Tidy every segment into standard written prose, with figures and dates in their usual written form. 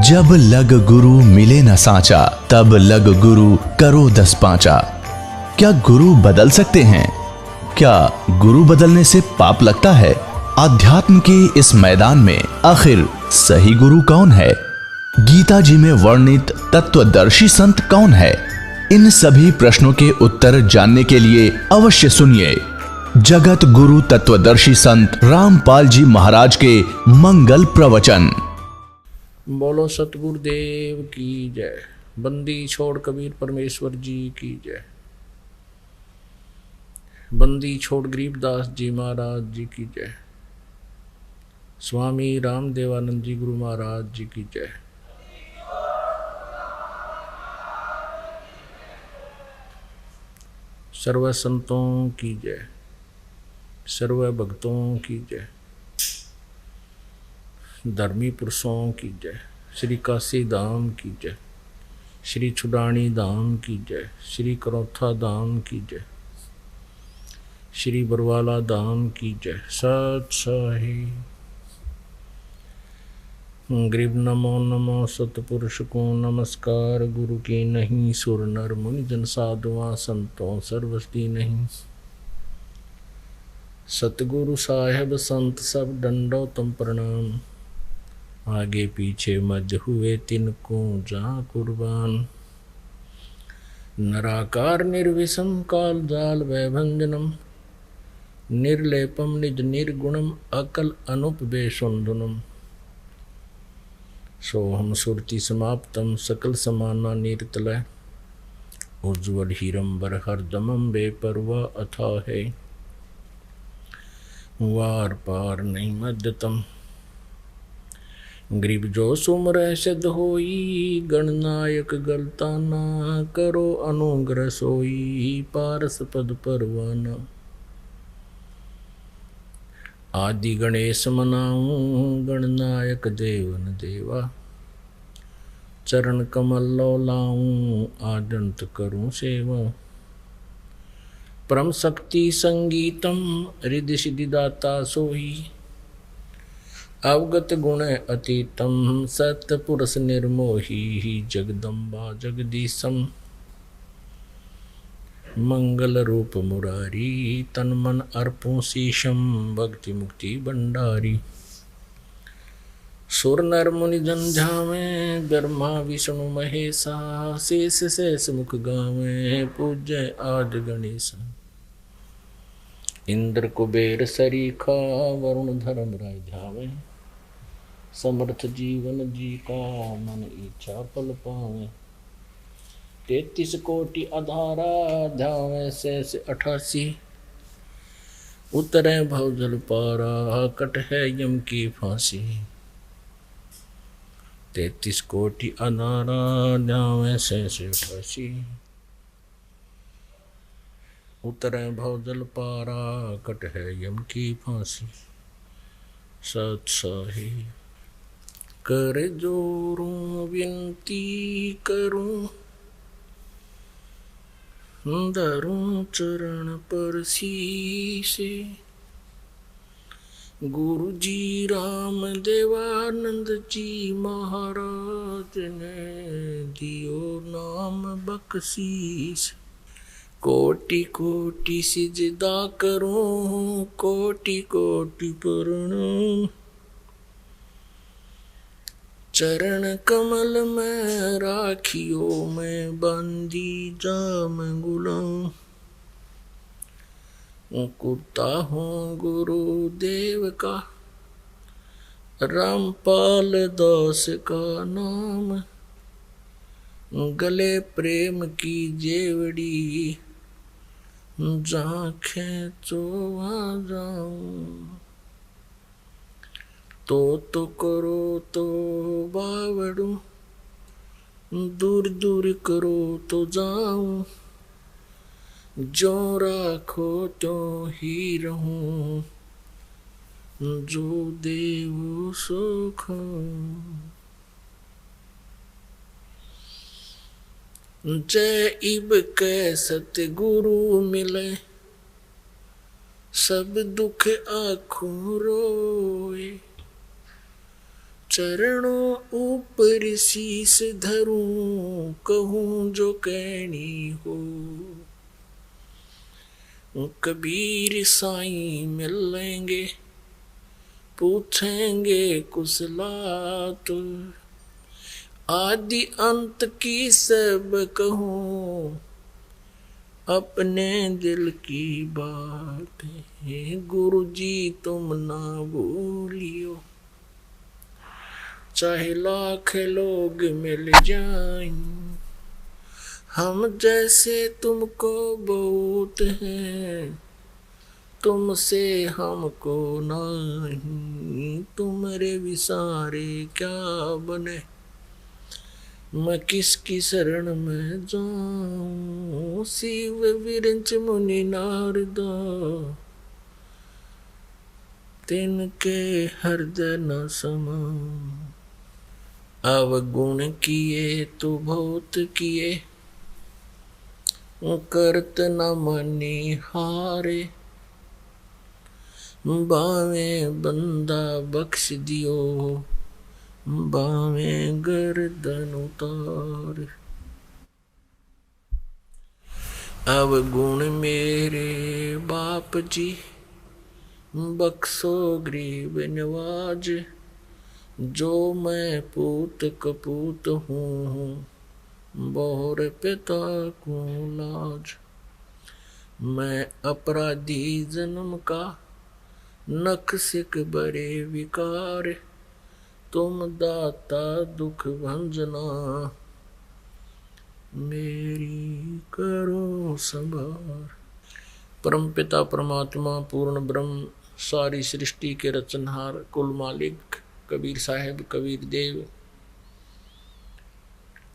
जब लग गुरु मिले न साचा, तब लग गुरु करो 10 पांचा। क्या गुरु बदल सकते हैं? क्या गुरु बदलने से पाप लगता है? अध्यात्म के इस मैदान में आखिर सही गुरु कौन है? गीता जी में वर्णित तत्वदर्शी संत कौन है? इन सभी प्रश्नों के उत्तर जानने के लिए अवश्य सुनिए जगत गुरु तत्वदर्शी संत रामपाल जी महाराज के मंगल प्रवचन। बोलो सतगुरुदेव की जय। बंदी छोड़ कबीर परमेश्वर जी की जय। बंदी छोड़ गरीबदास जी महाराज जी की जय। स्वामी रामदेवानंद जी गुरु महाराज जी की जय। सर्व संतों की जय, सर्व भक्तों की जय, धर्मी पुरुषों की जय। श्री काशी धाम की जय, श्री छुडानी धाम की जय, श्री करौथा धाम की जय, श्री बरवाला धाम की जय। सत साही गरीब नमो नमो सतपुरुष को नमस्कार। गुरु की नहीं सुर नर मुनि जन साधुआ संतों सर्वस्ती नहीं। सतगुरु साहेब संत सब डंडो तुम प्रणाम। आगे पीछे मज हुए तिनको जा कुर्बान। नराकार निर्विषम काल जाल वैभंजनम। निर्लेपम निज निर्गुणम अकल अनुपवेशुंधुनम। सोहम सुरति समाप्तम सकल समाना नीरतलय। उज्ज्वल हीरंबर हरदमम बेपरवा अथा है। वार पार नहीं मध्यतम। गरीब जो सुमर सिद्ध होई। गणनायक गलता ना करो अनुग्रह सोई। पारस पद परवाना। आदि गणेश मनाऊं गणनायक देवन देवा। चरण कमल लो लाऊं आदंत करूं सेवा। परम शक्ति संगीतम रिद्धि सिद्धि दाता सोई। अवगत गुण अतीतम सत्य पुरुष निर्मोही। जगदम्बा जगदीशम मंगल रूप मुरारी। तन मन अर्पों शीशम भक्ति मुक्ति भंडारी। सुर नर मुनि जन झावे ब्रह्मा विष्णु महेशा। शेष शेष मुख गावे पूज्य आद गणेश। इंद्र कुबेर सरीखा वरुण धर्म राय ध्यावे। समर्थ जीवन जी का मन इच्छा फल पावे। 33 कोटि अधारा ध्यावे शेष 88। उतरे भवजल पारा कट है यम की फांसी। 33 कोटि अधारा ध्यावे शेष 88। उतरे भवजल पारा कट है यम की फांसी। सत साही कर जोरूं विनती करूं। धरूं चरण पर शीसे। गुरु जी राम देवानंद जी महाराज ने दियो नाम बख्शीश। कोटि कोटि सिजदा करूं कोटि कोटि प्रणाम। चरण कमल में राखियो मैं बंदी जाम गुलाम। कुर्ता हूँ गुरुदेव का रामपाल दास का नाम। गले प्रेम की जेवड़ी जहाँ खेचो वहाँ जाऊं। तो करो तो बावड़ू दूर दूर करो तो जाऊं। जो राखो तो ही रहूं जो देव सुख। जय इब के सतगुरु मिले सब दुख आँखों रोए। चरणों ऊपर शीस धरूं, कहूं जो कहनी हो। कबीर साईं मिल लेंगे, पूछेंगे कुशलात, आदि अंत की सब कहूं, अपने दिल की बात है। गुरु जी तुम ना भूलियो, चाहे लाख लोग मिल जाएं, हम जैसे तुमको बहुत हैं, तुमसे हमको नहीं। तुम्हारे विसारे क्या बने, मैं किसकी शरण में जाऊं। शिव विरंच मुनि नारदा, तिनके हृदय न समाऊं। अवगुण किए तो बहुत किए, करत न मनी हारे। बावे बंदा बख्श दियो, बावे गर्दन उतार। अवगुण मेरे बाप जी, बख्शो गरीब नवाज। जो मैं पूत कपूत हूँ, बोर पिता को लाज। मैं अपराधी जन्म का, नख सिक बड़े विकार। तुम दाता दुख भंजना, मेरी करो संभार। परम पिता परमात्मा पूर्ण ब्रह्म, सारी सृष्टि के रचनहार, कुल मालिक कबीर साहेब कबीर देव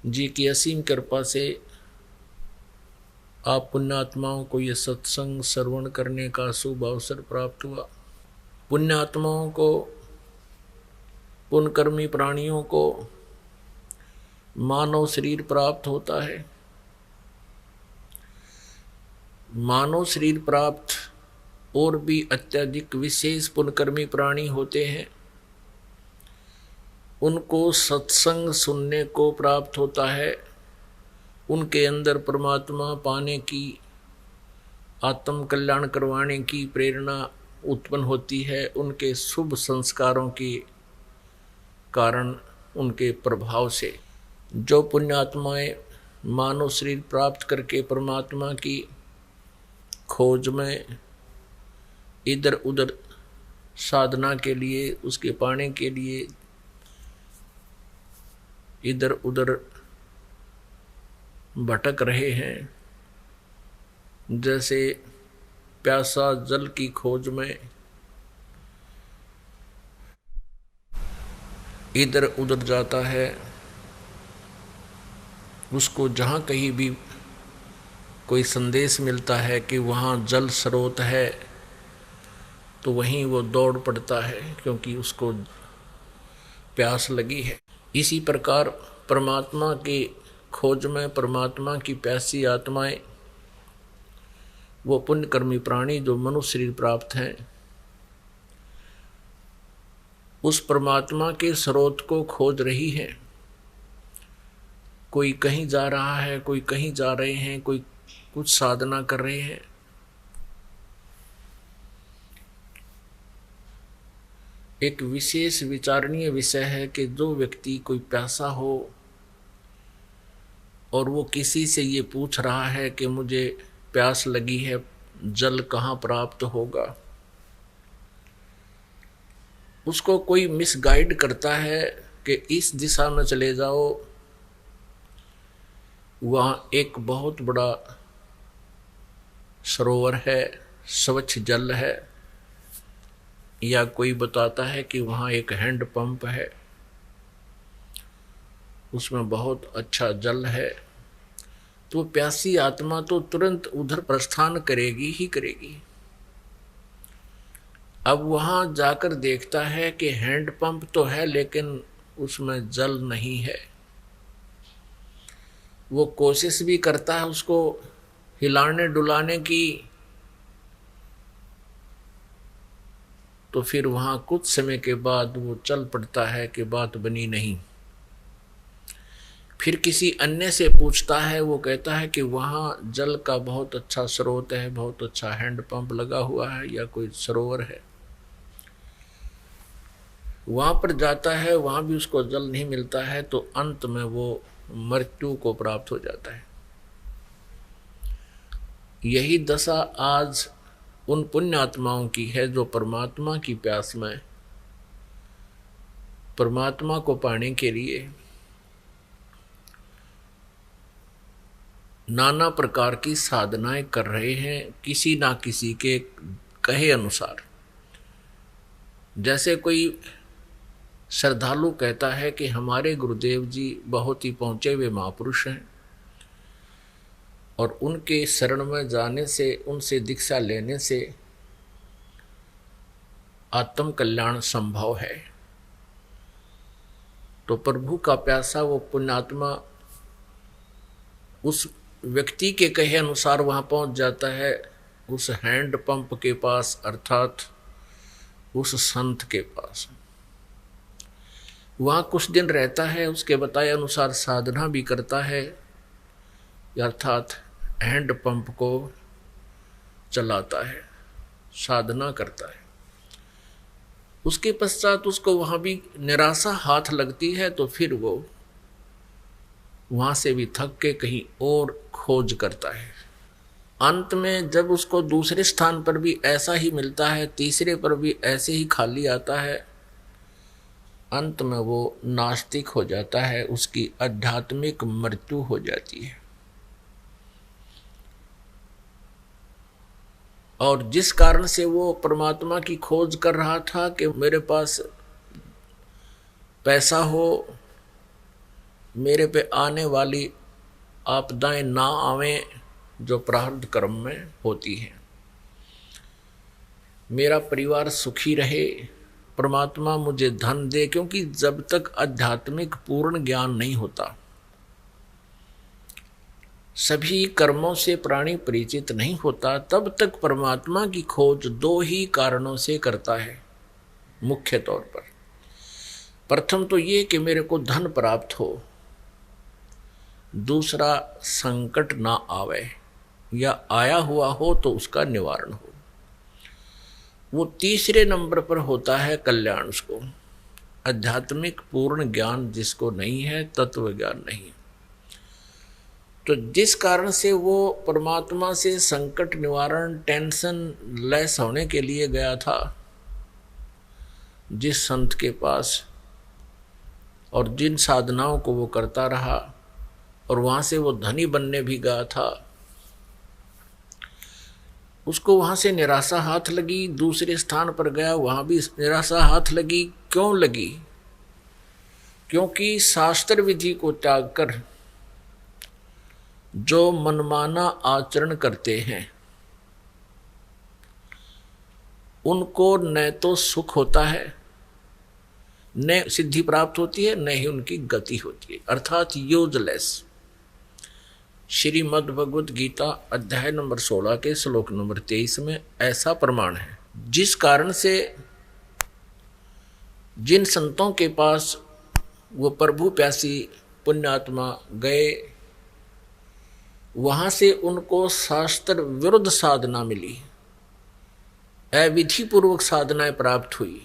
जी की असीम कृपा से आप पुण्यात्माओं को यह सत्संग श्रवण करने का शुभ अवसर प्राप्त हुआ। पुण्यात्माओं को, पुण्यकर्मी प्राणियों को मानव शरीर प्राप्त होता है। मानव शरीर प्राप्त और भी अत्यधिक विशेष पुण्यकर्मी प्राणी होते हैं, उनको सत्संग सुनने को प्राप्त होता है। उनके अंदर परमात्मा पाने की, आत्म कल्याण करवाने की प्रेरणा उत्पन्न होती है। उनके शुभ संस्कारों के कारण, उनके प्रभाव से जो पुण्यात्माएं मानव शरीर प्राप्त करके परमात्मा की खोज में इधर उधर साधना के लिए, उसके पाने के लिए इधर उधर भटक रहे हैं, जैसे प्यासा जल की खोज में इधर उधर जाता है, उसको जहाँ कहीं भी कोई संदेश मिलता है कि वहाँ जल स्रोत है, तो वहीं वो दौड़ पड़ता है, क्योंकि उसको प्यास लगी है। इसी प्रकार परमात्मा की खोज में परमात्मा की प्यासी आत्माएं, वो पुण्यकर्मी प्राणी जो मनुष्य शरीर प्राप्त हैं, उस परमात्मा के स्रोत को खोज रही है। कोई कहीं जा रहा है, कोई कहीं जा रहे हैं, कोई कुछ साधना कर रहे हैं। एक विशेष विचारणीय विषय है कि जो व्यक्ति कोई प्यासा हो और वो किसी से ये पूछ रहा है कि मुझे प्यास लगी है, जल कहाँ प्राप्त होगा, उसको कोई मिसगाइड करता है कि इस दिशा में चले जाओ, वहाँ एक बहुत बड़ा सरोवर है, स्वच्छ जल है, या कोई बताता है कि वहाँ एक हैंड पंप है, उसमें बहुत अच्छा जल है। तो प्यासी आत्मा तो तुरंत उधर प्रस्थान करेगी ही करेगी। अब वहाँ जाकर देखता है कि हैंड पंप तो है, लेकिन उसमें जल नहीं है। वो कोशिश भी करता है उसको हिलाने डुलाने की, तो फिर वहाँ कुछ समय के बाद वो चल पड़ता है कि बात बनी नहीं। फिर किसी अन्य से पूछता है, वो कहता है कि वहाँ जल का बहुत अच्छा स्रोत है, बहुत अच्छा हैंडपंप लगा हुआ है या कोई सरोवर है। वहाँ पर जाता है, वहाँ भी उसको जल नहीं मिलता है, तो अंत में वो मृत्यु को प्राप्त हो जाता है। यही दशा आज उन पुण्य आत्माओं की है जो परमात्मा की प्यास में, परमात्मा को पाने के लिए नाना प्रकार की साधनाएं कर रहे हैं, किसी ना किसी के कहे अनुसार। जैसे कोई श्रद्धालु कहता है कि हमारे गुरुदेव जी बहुत ही पहुंचे हुए महापुरुष हैं और उनके शरण में जाने से, उनसे दीक्षा लेने से आत्म कल्याण संभव है। तो प्रभु का प्यासा वो पुण्यात्मा उस व्यक्ति के कहे अनुसार वहां पहुंच जाता है, उस हैंड पंप के पास, अर्थात उस संत के पास। वहां कुछ दिन रहता है, उसके बताए अनुसार साधना भी करता है, अर्थात हैंड पंप को चलाता है, साधना करता है। उसके पश्चात उसको वहां भी निराशा हाथ लगती है, तो फिर वो वहां से भी थक के कहीं और खोज करता है। अंत में जब उसको दूसरे स्थान पर भी ऐसा ही मिलता है, तीसरे पर भी ऐसे ही खाली आता है, अंत में वो नास्तिक हो जाता है, उसकी आध्यात्मिक मृत्यु हो जाती है। और जिस कारण से वो परमात्मा की खोज कर रहा था कि मेरे पास पैसा हो, मेरे पे आने वाली आपदाएं ना आवें जो प्रारब्ध कर्म में होती हैं, मेरा परिवार सुखी रहे, परमात्मा मुझे धन दे, क्योंकि जब तक आध्यात्मिक पूर्ण ज्ञान नहीं होता, सभी कर्मों से प्राणी परिचित नहीं होता, तब तक परमात्मा की खोज दो ही कारणों से करता है मुख्य तौर पर। प्रथम तो ये कि मेरे को धन प्राप्त हो, दूसरा संकट ना आवे, या आया हुआ हो तो उसका निवारण हो। वो तीसरे नंबर पर होता है कल्याण। उसको आध्यात्मिक पूर्ण ज्ञान जिसको नहीं है, तत्व ज्ञान नहीं, तो जिस कारण से वो परमात्मा से संकट निवारण, टेंशन लेस होने के लिए गया था जिस संत के पास, और जिन साधनाओं को वो करता रहा, और वहाँ से वो धनी बनने भी गया था, उसको वहाँ से निराशा हाथ लगी। दूसरे स्थान पर गया, वहाँ भी निराशा हाथ लगी। क्यों लगी? क्योंकि शास्त्र विधि को त्याग कर जो मनमाना आचरण करते हैं, उनको न तो सुख होता है, न सिद्धि प्राप्त होती है, न ही उनकी गति होती है, अर्थात यूजलेस। श्रीमद् भगवद गीता अध्याय नंबर 16 के श्लोक नंबर 23 में ऐसा प्रमाण है। जिस कारण से जिन संतों के पास वो प्रभु प्यासी पुण्यात्मा गए, वहां से उनको शास्त्र विरुद्ध साधना मिली, अविधि पूर्वक साधनाएं प्राप्त हुई,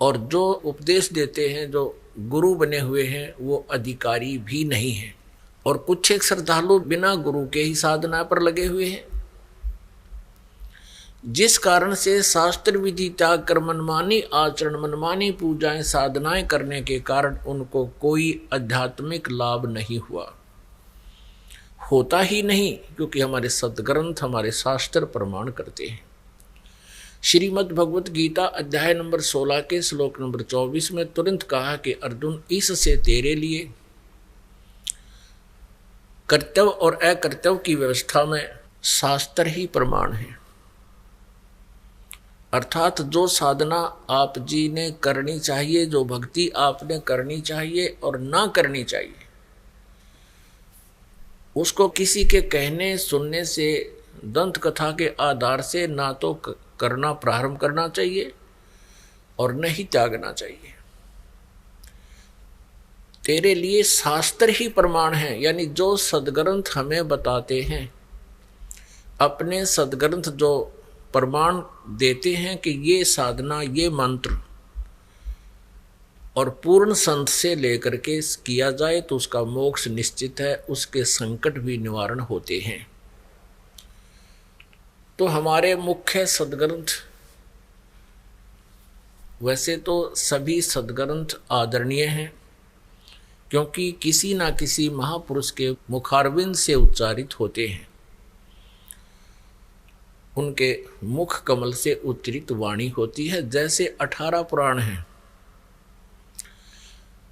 और जो उपदेश देते हैं, जो गुरु बने हुए हैं, वो अधिकारी भी नहीं हैं, और कुछ एक श्रद्धालु बिना गुरु के ही साधना पर लगे हुए हैं। जिस कारण से शास्त्र विधि त्याग कर मनमानी आचरण, मनमानी पूजाएं, साधनाएं करने के कारण उनको कोई आध्यात्मिक लाभ नहीं हुआ, होता ही नहीं, क्योंकि हमारे सदग्रंथ, हमारे शास्त्र प्रमाण करते हैं। श्रीमद् भगवत गीता अध्याय नंबर 16 के श्लोक नंबर 24 में तुरंत कहा कि अर्जुन, इससे तेरे लिए कर्तव्य और अकर्तव्य की व्यवस्था में शास्त्र ही प्रमाण है। अर्थात जो साधना आप जी ने करनी चाहिए, जो भक्ति आपने करनी चाहिए और ना करनी चाहिए, उसको किसी के कहने सुनने से दंत कथा के आधार से ना तो करना प्रारंभ करना चाहिए और न ही त्यागना चाहिए। तेरे लिए शास्त्र ही प्रमाण है, यानी जो सदग्रंथ हमें बताते हैं, अपने सदग्रंथ जो प्रमाण देते हैं कि ये साधना, ये मंत्र और पूर्ण संत से लेकर के किया जाए तो उसका मोक्ष निश्चित है, उसके संकट भी निवारण होते हैं। तो हमारे मुख्य सदग्रंथ, वैसे तो सभी सदग्रंथ आदरणीय हैं, क्योंकि किसी ना किसी महापुरुष के मुखारविंद से उच्चारित होते हैं, उनके मुख कमल से उच्चरित वाणी होती है। जैसे 18 पुराण हैं,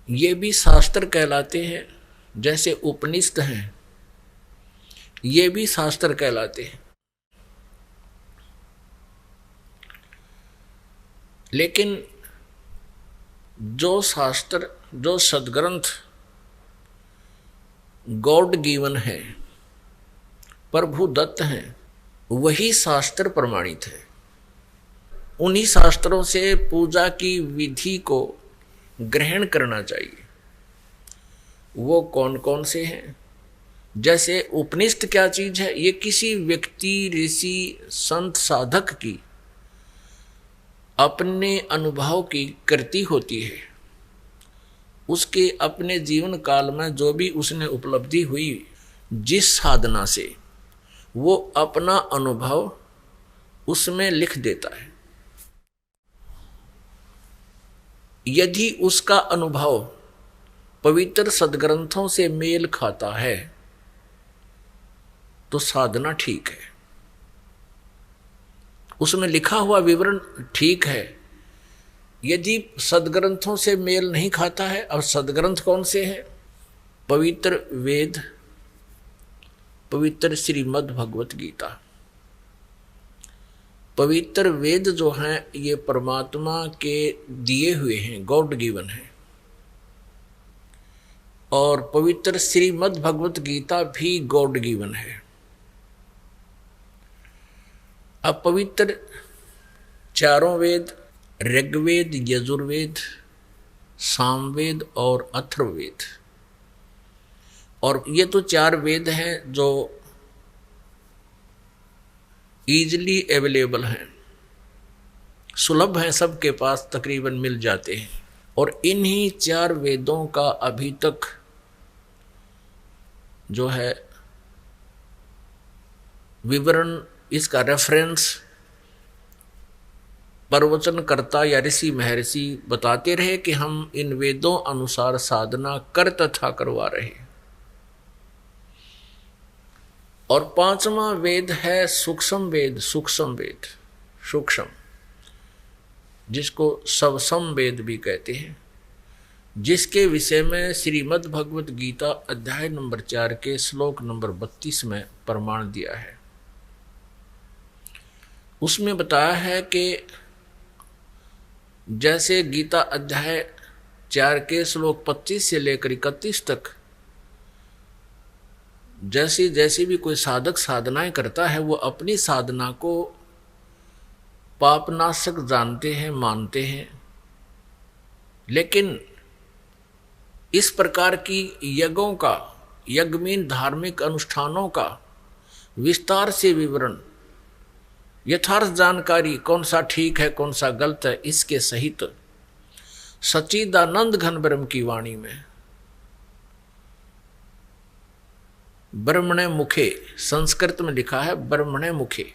ये भी शास्त्र कहलाते हैं। जैसे उपनिषद हैं, ये भी शास्त्र कहलाते हैं। लेकिन जो शास्त्र, जो सदग्रंथ गॉड गिवन है, प्रभु दत्त हैं, वही शास्त्र प्रमाणित है। उन्हीं शास्त्रों से पूजा की विधि को ग्रहण करना चाहिए। वो कौन कौन से हैं? जैसे उपनिषद क्या चीज है? ये किसी व्यक्ति, ऋषि, संत, साधक की अपने अनुभव की कृति होती है। उसके अपने जीवन काल में जो भी उसने उपलब्धि हुई, जिस साधना से, वो अपना अनुभव उसमें लिख देता है। यदि उसका अनुभव पवित्र सदग्रंथों से मेल खाता है तो साधना ठीक है, उसमें लिखा हुआ विवरण ठीक है। यदि सदग्रंथों से मेल नहीं खाता है, अब सदग्रंथ कौन से हैं? पवित्र वेद, पवित्र श्रीमद् भगवत गीता। पवित्र वेद जो हैं ये परमात्मा के दिए हुए हैं, गॉड गिवन है। और पवित्र श्रीमद् भगवत गीता भी गॉड गिवन है। अब पवित्र चारों वेद, ऋग्वेद, यजुर्वेद, सामवेद और अथर्ववेद, और ये तो 4 वेद हैं जो ईजिली अवेलेबल हैं, सुलभ हैं, सबके पास तकरीबन मिल जाते हैं। और इन्हीं 4 वेदों का अभी तक जो है विवरण, इसका रेफरेंस प्रवचनकर्ता या ऋषि महर्षि बताते रहे कि हम इन वेदों अनुसार साधना कर तथा करवा रहे हैं। और 5वां वेद है सूक्ष्म वेद, सूक्ष्म वेद, सूक्ष्म, जिसको सवसम वेद भी कहते हैं, जिसके विषय में श्रीमद् भगवत गीता अध्याय नंबर 4 के श्लोक नंबर 32 में प्रमाण दिया है। उसमें बताया है कि जैसे गीता अध्याय 4 के श्लोक 25 से लेकर 31 तक जैसी जैसी भी कोई साधक साधनाएं करता है, वो अपनी साधना को पापनाशक जानते हैं, मानते हैं। लेकिन इस प्रकार की यज्ञों का, यज्ञमीन धार्मिक अनुष्ठानों का विस्तार से विवरण, यथार्थ जानकारी, कौन सा ठीक है कौन सा गलत है, इसके सहित सच्चिदानंद घन ब्रह्म की वाणी में ब्रह्मणे मुखे, संस्कृत में लिखा है ब्रह्मणे मुखे।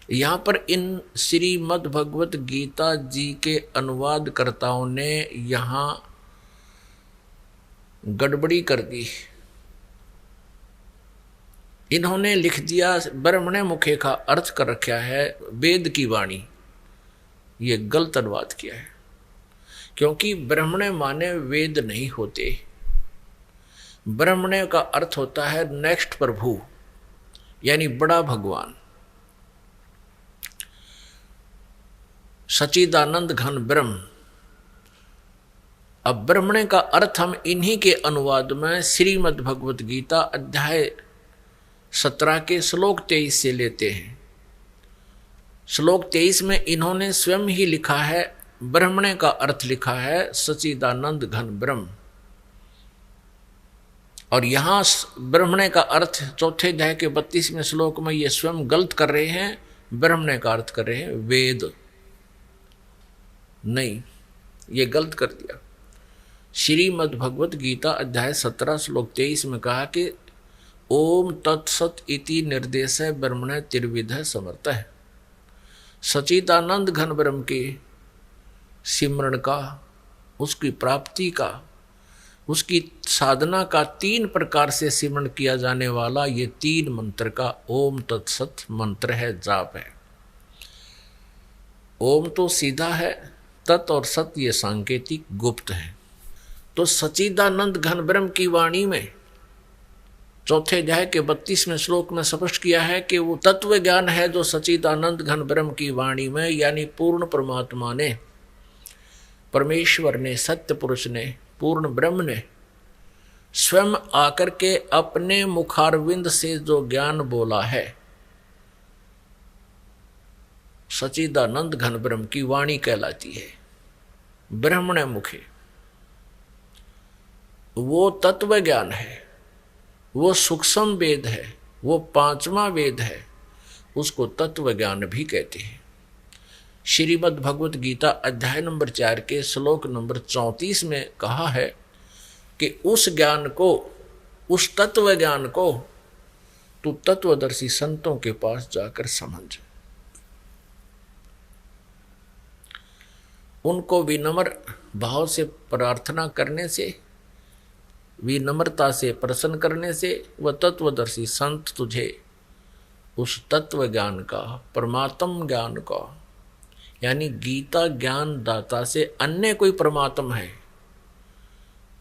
यहाँ पर इन श्रीमद् भगवत गीता जी के अनुवादकर्ताओं ने यहाँ गड़बड़ी कर दी। इन्होंने लिख दिया ब्रह्मणे मुखे का अर्थ कर रखा है वेद की वाणी। ये गलत अनुवाद किया है, क्योंकि ब्रह्मणे माने वेद नहीं होते। ब्रह्मणे का अर्थ होता है नेक्स्ट प्रभु, यानी बड़ा भगवान, सच्चिदानंद घन ब्रह्म। अब ब्रह्मणे का अर्थ हम इन्हीं के अनुवाद में श्रीमद् भगवत गीता अध्याय 17 के श्लोक 23 से लेते हैं। श्लोक 23 में इन्होंने स्वयं ही लिखा है, ब्रह्मणे का अर्थ लिखा है सच्चिदानंद घन ब्रह्म, और यहां ब्रह्मणे का अर्थ चौथे अध्याय के 32वें श्लोक में ये स्वयं गलत कर रहे हैं, ब्रह्मणे का अर्थ कर रहे हैं वेद। नहीं, ये गलत कर दिया। श्रीमद् भगवत गीता अध्याय 17 श्लोक 23 में कहा कि ओम तत्सत इति निर्देश है ब्रह्मणे त्रिविध समर्थ है। सच्चिदानंद घन ब्रह्म के सिमरण का, उसकी प्राप्ति का, उसकी साधना का 3 प्रकार से सिमरण किया जाने वाला ये 3 मंत्र का ओम तत्सत मंत्र है, जाप है। ओम तो सीधा है, तत् और सत ये सांकेतिक गुप्त है। तो सच्चिदानंद घन ब्रह्म की वाणी में चौथे अध्याय के 32वें श्लोक में स्पष्ट किया है कि वो तत्व ज्ञान है जो सच्चिदानंद घन ब्रह्म की वाणी में, यानी पूर्ण परमात्मा ने, परमेश्वर ने, सत्य पुरुष ने, पूर्ण ब्रह्म ने स्वयं आकर के अपने मुखारविंद से जो ज्ञान बोला है, सच्चिदानंद घन ब्रह्म की वाणी कहलाती है। ब्रह्मणे मुखे वो तत्व ज्ञान है, वो सूक्ष्म वेद है, वो 5वां वेद है, उसको तत्व ज्ञान भी कहते हैं। श्रीमद् भगवत गीता अध्याय नंबर 4 के श्लोक नंबर 34 में कहा है कि उस ज्ञान को, उस तत्व ज्ञान को तू तत्वदर्शी संतों के पास जाकर समझ। उनको विनम्र भाव से प्रार्थना करने से, विनम्रता से प्रसन्न करने से वह तत्वदर्शी संत तुझे उस तत्व ज्ञान का, परमात्म ज्ञान का, यानी गीता ज्ञान दाता से अन्य कोई परमात्म है,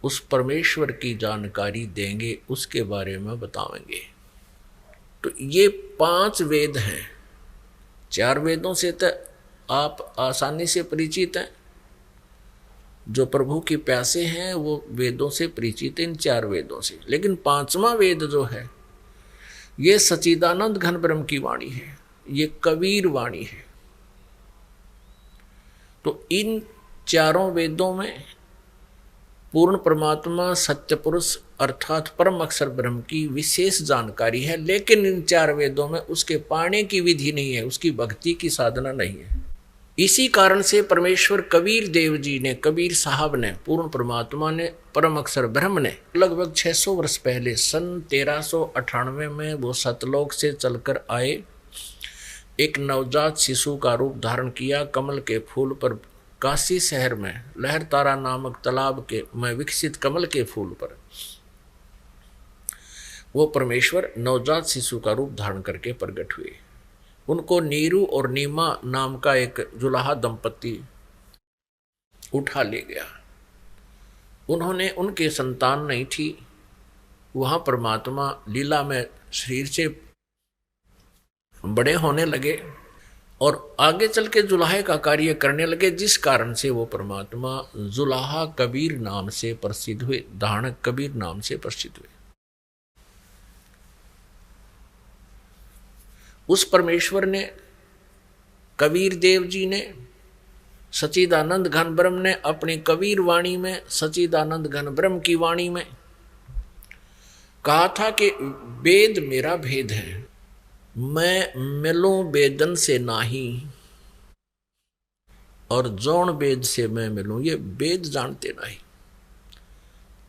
उस परमेश्वर की जानकारी देंगे, उसके बारे में बताएंगे। तो ये 5 वेद हैं। 4 वेदों से तो आप आसानी से परिचित हैं, जो प्रभु की प्यासे हैं वो वेदों से परिचित हैं, इन 4 वेदों से। लेकिन 5वां वेद जो है ये सच्चिदानंद घन ब्रह्म की वाणी है, ये कबीर वाणी है। तो इन 4 वेदों में पूर्ण परमात्मा सत्य पुरुष अर्थात परम अक्षर ब्रह्म की विशेष जानकारी है, लेकिन इन 4 वेदों में उसके पाने की विधि नहीं है, उसकी भक्ति की साधना नहीं है। इसी कारण से परमेश्वर कबीर देव जी ने, कबीर साहब ने, पूर्ण परमात्मा ने, परम अक्षर ब्रह्म ने लगभग 600 वर्ष पहले सन 1398 में वो सतलोक से चलकर आए, एक नवजात शिशु का रूप धारण किया, कमल के फूल पर, काशी शहर में लहर तारा नामक तालाब के में विकसित कमल के फूल पर वो परमेश्वर नवजात शिशु का रूप धारण करके प्रकट हुए। उनको नीरू और नीमा नाम का एक जुलाहा दंपति उठा ले गया। उन्होंने, उनके संतान नहीं थी, वहाँ परमात्मा लीला में शरीर से बड़े होने लगे और आगे चल के जुलाहे का कार्य करने लगे, जिस कारण से वो परमात्मा जुलाहा कबीर नाम से प्रसिद्ध हुए, दानक कबीर नाम से प्रसिद्ध हुए। उस परमेश्वर ने, कबीर देव जी ने, सच्चिदानंद घन ब्रह्म ने अपनी कबीर वाणी में, सच्चिदानंद घन ब्रह्म की वाणी में कहा था कि वेद मेरा भेद है, मैं मिलूं वेदन से नाही, और जौन वेद से मैं मिलूं, ये वेद जानते नहीं।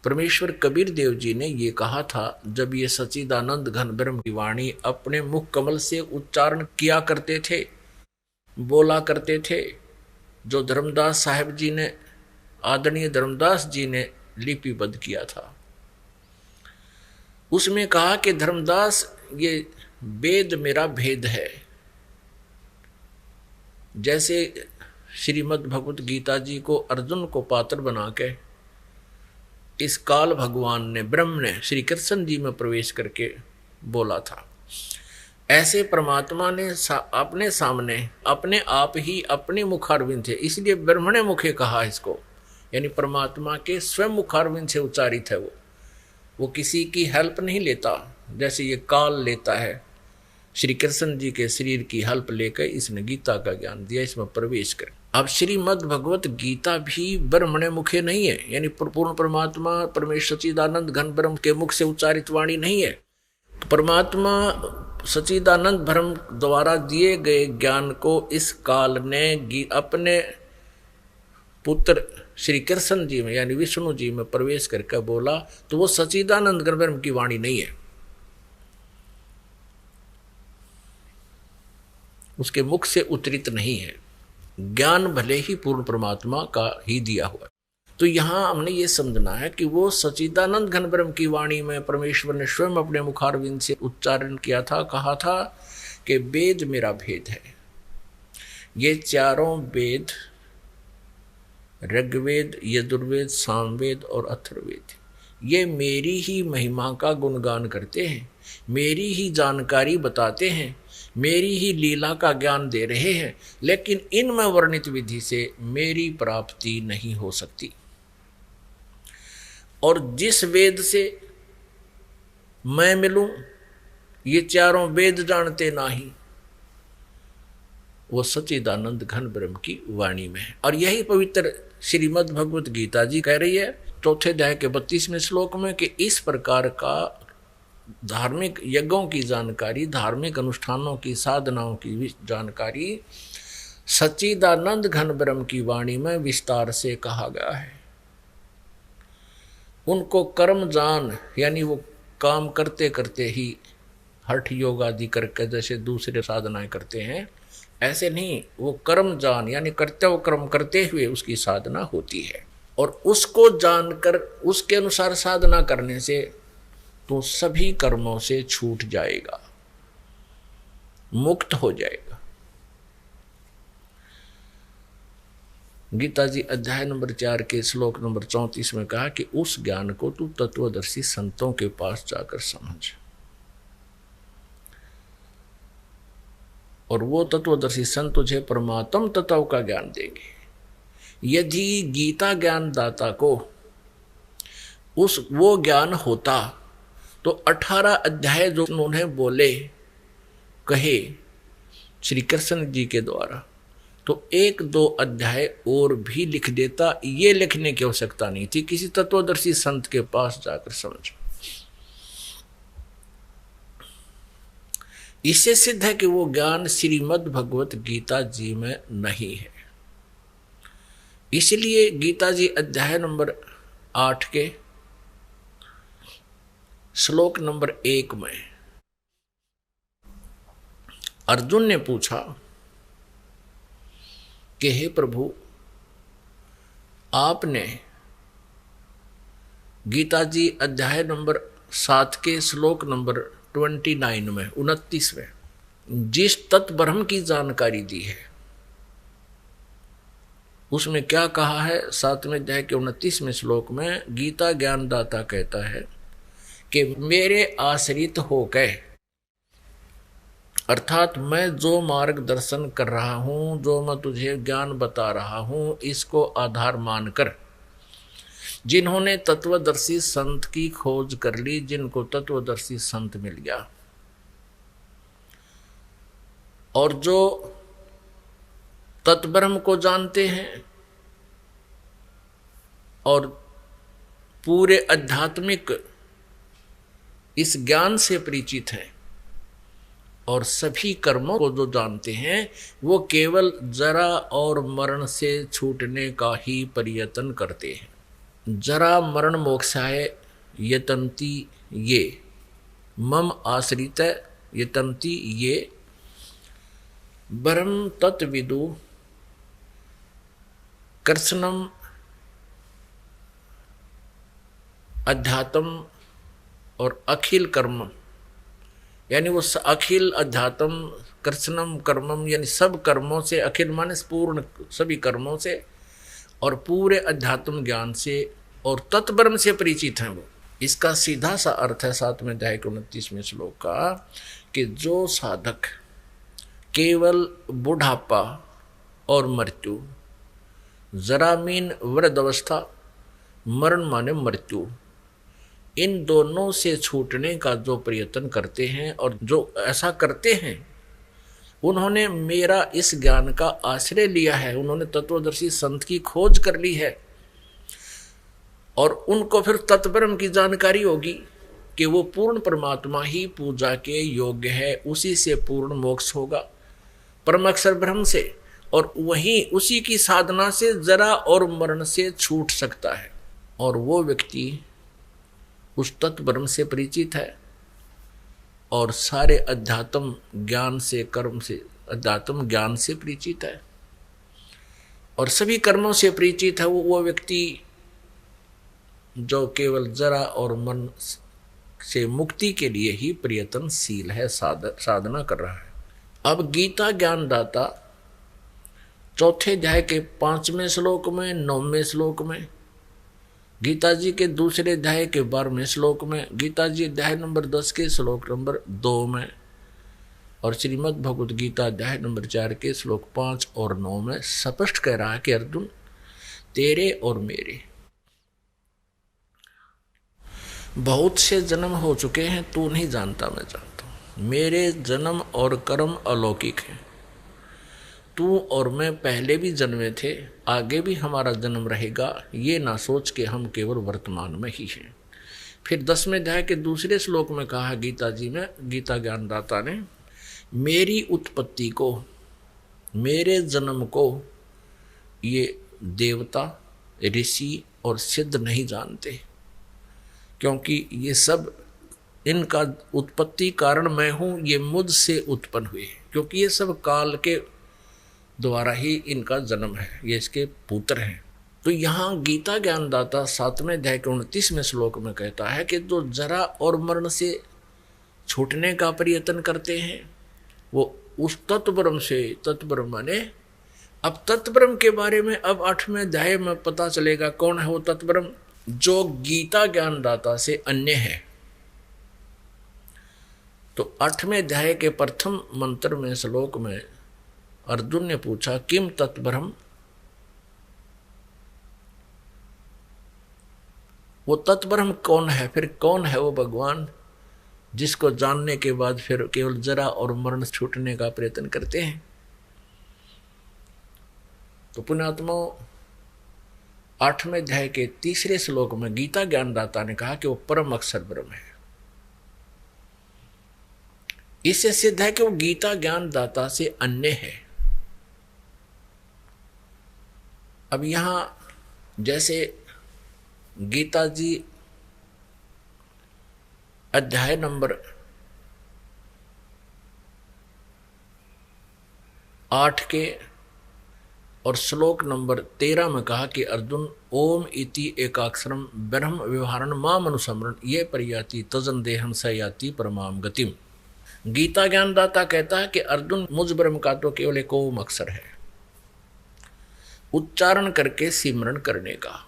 परमेश्वर कबीर देव जी ने ये कहा था जब ये सच्चिदानंद घन ब्रह्म की वाणी अपने मुख कमल से उच्चारण किया करते थे, बोला करते थे, जो धर्मदास साहब जी ने, आदरणीय धर्मदास जी ने लिपिबद्ध किया था। उसमें कहा कि धर्मदास, ये वेद मेरा भेद है। जैसे श्रीमद् भगवत गीता जी को अर्जुन को पात्र बना के इस काल भगवान ने, ब्रह्म ने श्री कृष्ण जी में प्रवेश करके बोला था, ऐसे परमात्मा ने अपने सामने अपने आप ही अपने मुखारविंद थे, इसलिए ब्रह्मणे मुखे कहा इसको, यानी परमात्मा के स्वयं मुखारविंद से उच्चारित है। वो किसी की हेल्प नहीं लेता, जैसे ये काल लेता है, श्री कृष्ण जी के शरीर की हल्प लेकर इसने गीता का ज्ञान दिया, इसमें प्रवेश कर। अब श्रीमद् भगवत गीता भी ब्रह्मणे मुखे नहीं है, यानी पूर्ण परमात्मा परमेश्वर सच्चिदानंद घन ब्रह्म के मुख से उच्चारित वाणी नहीं है। परमात्मा सच्चिदानंद ब्रह्म द्वारा दिए गए ज्ञान को इस काल ने अपने पुत्र श्री कृष्ण जी में यानी विष्णु जी में प्रवेश करके बोला, तो वो सच्चिदानंद घन ब्रह्म की वाणी नहीं है, उसके मुख से उतरित नहीं है। ज्ञान भले ही पूर्ण परमात्मा का ही दिया हुआ। तो यहां हमने ये समझना है कि वो सच्चिदानंद घन ब्रह्म की वाणी में परमेश्वर ने स्वयं अपने मुखारविंद से उच्चारण किया था, कहा था कि वेद मेरा भेद है। ये चारों वेद, ऋग्वेद, यजुर्वेद, सामवेद और अथर्ववेद, ये मेरी ही महिमा का गुणगान करते हैं, मेरी ही जानकारी बताते हैं, मेरी ही लीला का ज्ञान दे रहे हैं, लेकिन इनमें वर्णित विधि से मेरी प्राप्ति नहीं हो सकती। और जिस वेद से मैं मिलूं, ये चारों वेद जानते नहीं, वो सच्चिदानंद घन ब्रह्म की वाणी में है। और यही पवित्र श्रीमद् भगवत गीता जी कह रही है 4 अध्याय के 32वें श्लोक में कि इस प्रकार का धार्मिक यज्ञों की जानकारी, धार्मिक अनुष्ठानों की, साधनाओं की जानकारी सच्चिदानंद घन ब्रह्म की वाणी में विस्तार से कहा गया है। उनको कर्म जान, यानी वो काम करते करते ही हठ योग आदि करके जैसे दूसरे साधनाएं करते हैं, ऐसे नहीं, वो कर्म जान यानी कर्तव्य कर्म करते हुए उसकी साधना होती है। और उसको जानकर उसके अनुसार साधना करने से तो सभी कर्मों से छूट जाएगा, मुक्त हो जाएगा। गीता जी अध्याय नंबर 4 के श्लोक नंबर 34 में कहा कि उस ज्ञान को तू तत्वदर्शी संतों के पास जाकर समझ, और वो तत्वदर्शी संत तुझे परमात्म तत्व का ज्ञान देंगे। यदि गीता ज्ञान दाता को वो ज्ञान होता तो 18 अध्याय जो उन्होंने बोले कहे श्री कृष्ण जी के द्वारा, तो 1-2 अध्याय और भी लिख देता। ये लिखने की आवश्यकता नहीं थी, किसी तत्वदर्शी संत के पास जाकर समझो। इससे सिद्ध है कि वो ज्ञान श्रीमद् भगवत गीता जी में नहीं है। इसलिए गीता जी अध्याय नंबर 8 के श्लोक नंबर 1 में अर्जुन ने पूछा कि हे प्रभु, आपने गीता जी अध्याय नंबर 7 के श्लोक नंबर 29 में 29वें जिस तत्व ब्रह्म की जानकारी दी है, उसमें क्या कहा है? 7वें अध्याय के 29वें श्लोक में गीता ज्ञानदाता कहता है कि मेरे आश्रित होकर, अर्थात मैं जो मार्गदर्शन कर रहा हूं, जो मैं तुझे ज्ञान बता रहा हूं, इसको आधार मानकर जिन्होंने तत्वदर्शी संत की खोज कर ली, जिनको तत्वदर्शी संत मिल गया, और जो तत्ब्रह्म को जानते हैं और पूरे आध्यात्मिक इस ज्ञान से परिचित हैं, और सभी कर्मों को जो जानते हैं, वो केवल जरा और मरण से छूटने का ही प्रयत्न करते हैं। जरा मरण मोक्षाय यतन्ति ये, मम आश्रित यतन्ति ये, ब्रह्म तत्विदु कृष्णम अध्यात्म और अखिल कर्म, यानी वो अखिल अध्यात्म कृष्णम कर्मम, यानी सब कर्मों से, अखिल माने पूर्ण सभी कर्मों से और पूरे अध्यात्म ज्ञान से और तत्ब्रह्म से परिचित हैं वो। इसका सीधा सा अर्थ है 7वें अध्याय के 29वें श्लोक का कि जो साधक केवल बुढ़ापा और मृत्यु, जरा मीन वृद्ध अवस्था, मरण माने मृत्यु, इन दोनों से छूटने का जो प्रयत्न करते हैं और जो ऐसा करते हैं, उन्होंने मेरा इस ज्ञान का आश्रय लिया है, उन्होंने तत्वदर्शी संत की खोज कर ली है, और उनको फिर तत्ब्रह्म की जानकारी होगी कि वो पूर्ण परमात्मा ही पूजा के योग्य है, उसी से पूर्ण मोक्ष होगा, परम अक्षर ब्रह्म से, और वहीं उसी की साधना से जरा और मरण से छूट सकता है। और वो व्यक्ति उस तत्ब्रह्म से परिचित है और सारे अध्यात्म ज्ञान से, कर्म से, अध्यात्म ज्ञान से परिचित है और सभी कर्मों से परिचित है। वो व्यक्ति जो केवल जरा और मन से मुक्ति के लिए ही प्रयत्नशील है, साधना कर रहा है। अब गीता ज्ञानदाता चौथे अध्याय के 5वें श्लोक में, 9वें श्लोक में, गीता जी के दूसरे अध्याय के 12वें श्लोक में, गीता जी अध्याय नंबर 10 के श्लोक नंबर 2 में, और श्रीमद् भगवद गीता अध्याय नंबर 4 के श्लोक 5 और 9 में स्पष्ट कह रहा है कि अर्जुन, तेरे और मेरे बहुत से जन्म हो चुके हैं, तू नहीं जानता, मैं जानता हूं। मेरे जन्म और कर्म अलौकिक हैं। तू और मैं पहले भी जन्मे थे, आगे भी हमारा जन्म रहेगा, ये ना सोच के हम केवल वर्तमान में ही हैं। फिर 10वें अध्याय के दूसरे श्लोक में कहा गीता जी में, गीता ज्ञानदाता ने, मेरी उत्पत्ति को, मेरे जन्म को ये देवता, ऋषि और सिद्ध नहीं जानते, क्योंकि ये सब, इनका उत्पत्ति कारण मैं हूँ, ये मुझसे उत्पन्न हुए, क्योंकि ये सब काल के द्वारा ही इनका जन्म है, ये इसके पुत्र हैं। तो यहाँ गीता ज्ञानदाता 7वें अध्याय के 29वें श्लोक में कहता है कि जो जरा और मरण से छूटने का प्रयत्न करते हैं, वो उस तत्ब्रह्म से, तत्ब्रह्म माने, अब तत्ब्रह्म के बारे में अब 8वें अध्याय में पता चलेगा कौन है वो तत्ब्रह्म, जो गीता ज्ञानदाता से अन्य है। तो 8वें अध्याय के प्रथम मंत्र में, श्लोक में अर्जुन ने पूछा, किम तत्ब्रह्म, वो तत्ब्रह्म कौन है? फिर कौन है वो भगवान जिसको जानने के बाद फिर केवल जरा और मरण छूटने का प्रयत्न करते हैं? तो पुण्यात्मा 8वें अध्याय के 3 श्लोक में गीता ज्ञानदाता ने कहा कि वो परम अक्षर ब्रह्म है। इससे सिद्ध है कि वो गीता ज्ञानदाता से अन्य है। अब यहां जैसे गीता जी अध्याय नंबर 8 के और श्लोक नंबर 13 में कहा कि अर्जुन, ओम इति एकाक्षरम ब्रह्म व्यवहारण माम अनुसमरण ये परियाति तजन देहम स याति परमाम गतिम। गीता ज्ञानदाता कहता है कि अर्जुन, मुझ ब्रह्म का तो केवल एक ओम अक्षर है, उच्चारण करके सिमरण करने का,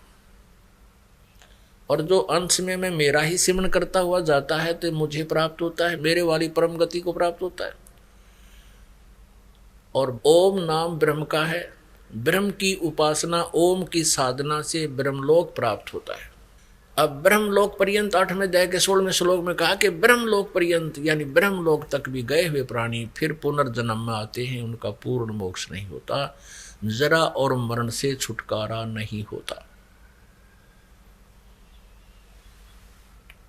और जो अंश में मैं मेरा ही सिमरण करता हुआ जाता है तो मुझे प्राप्त होता है, मेरे वाली परम गति को प्राप्त होता है। और ओम नाम ब्रह्म का है, ब्रह्म की उपासना, ओम की साधना से ब्रह्मलोक प्राप्त होता है। अब ब्रह्मलोक पर्यंत 8वें अध्याय के 16वें श्लोक में कहा कि ब्रह्मलोक पर्यंत यानी ब्रह्मलोक तक भी गए हुए प्राणी फिर पुनर्जन्म में आते हैं, उनका पूर्ण मोक्ष नहीं होता, जरा और मरण से छुटकारा नहीं होता।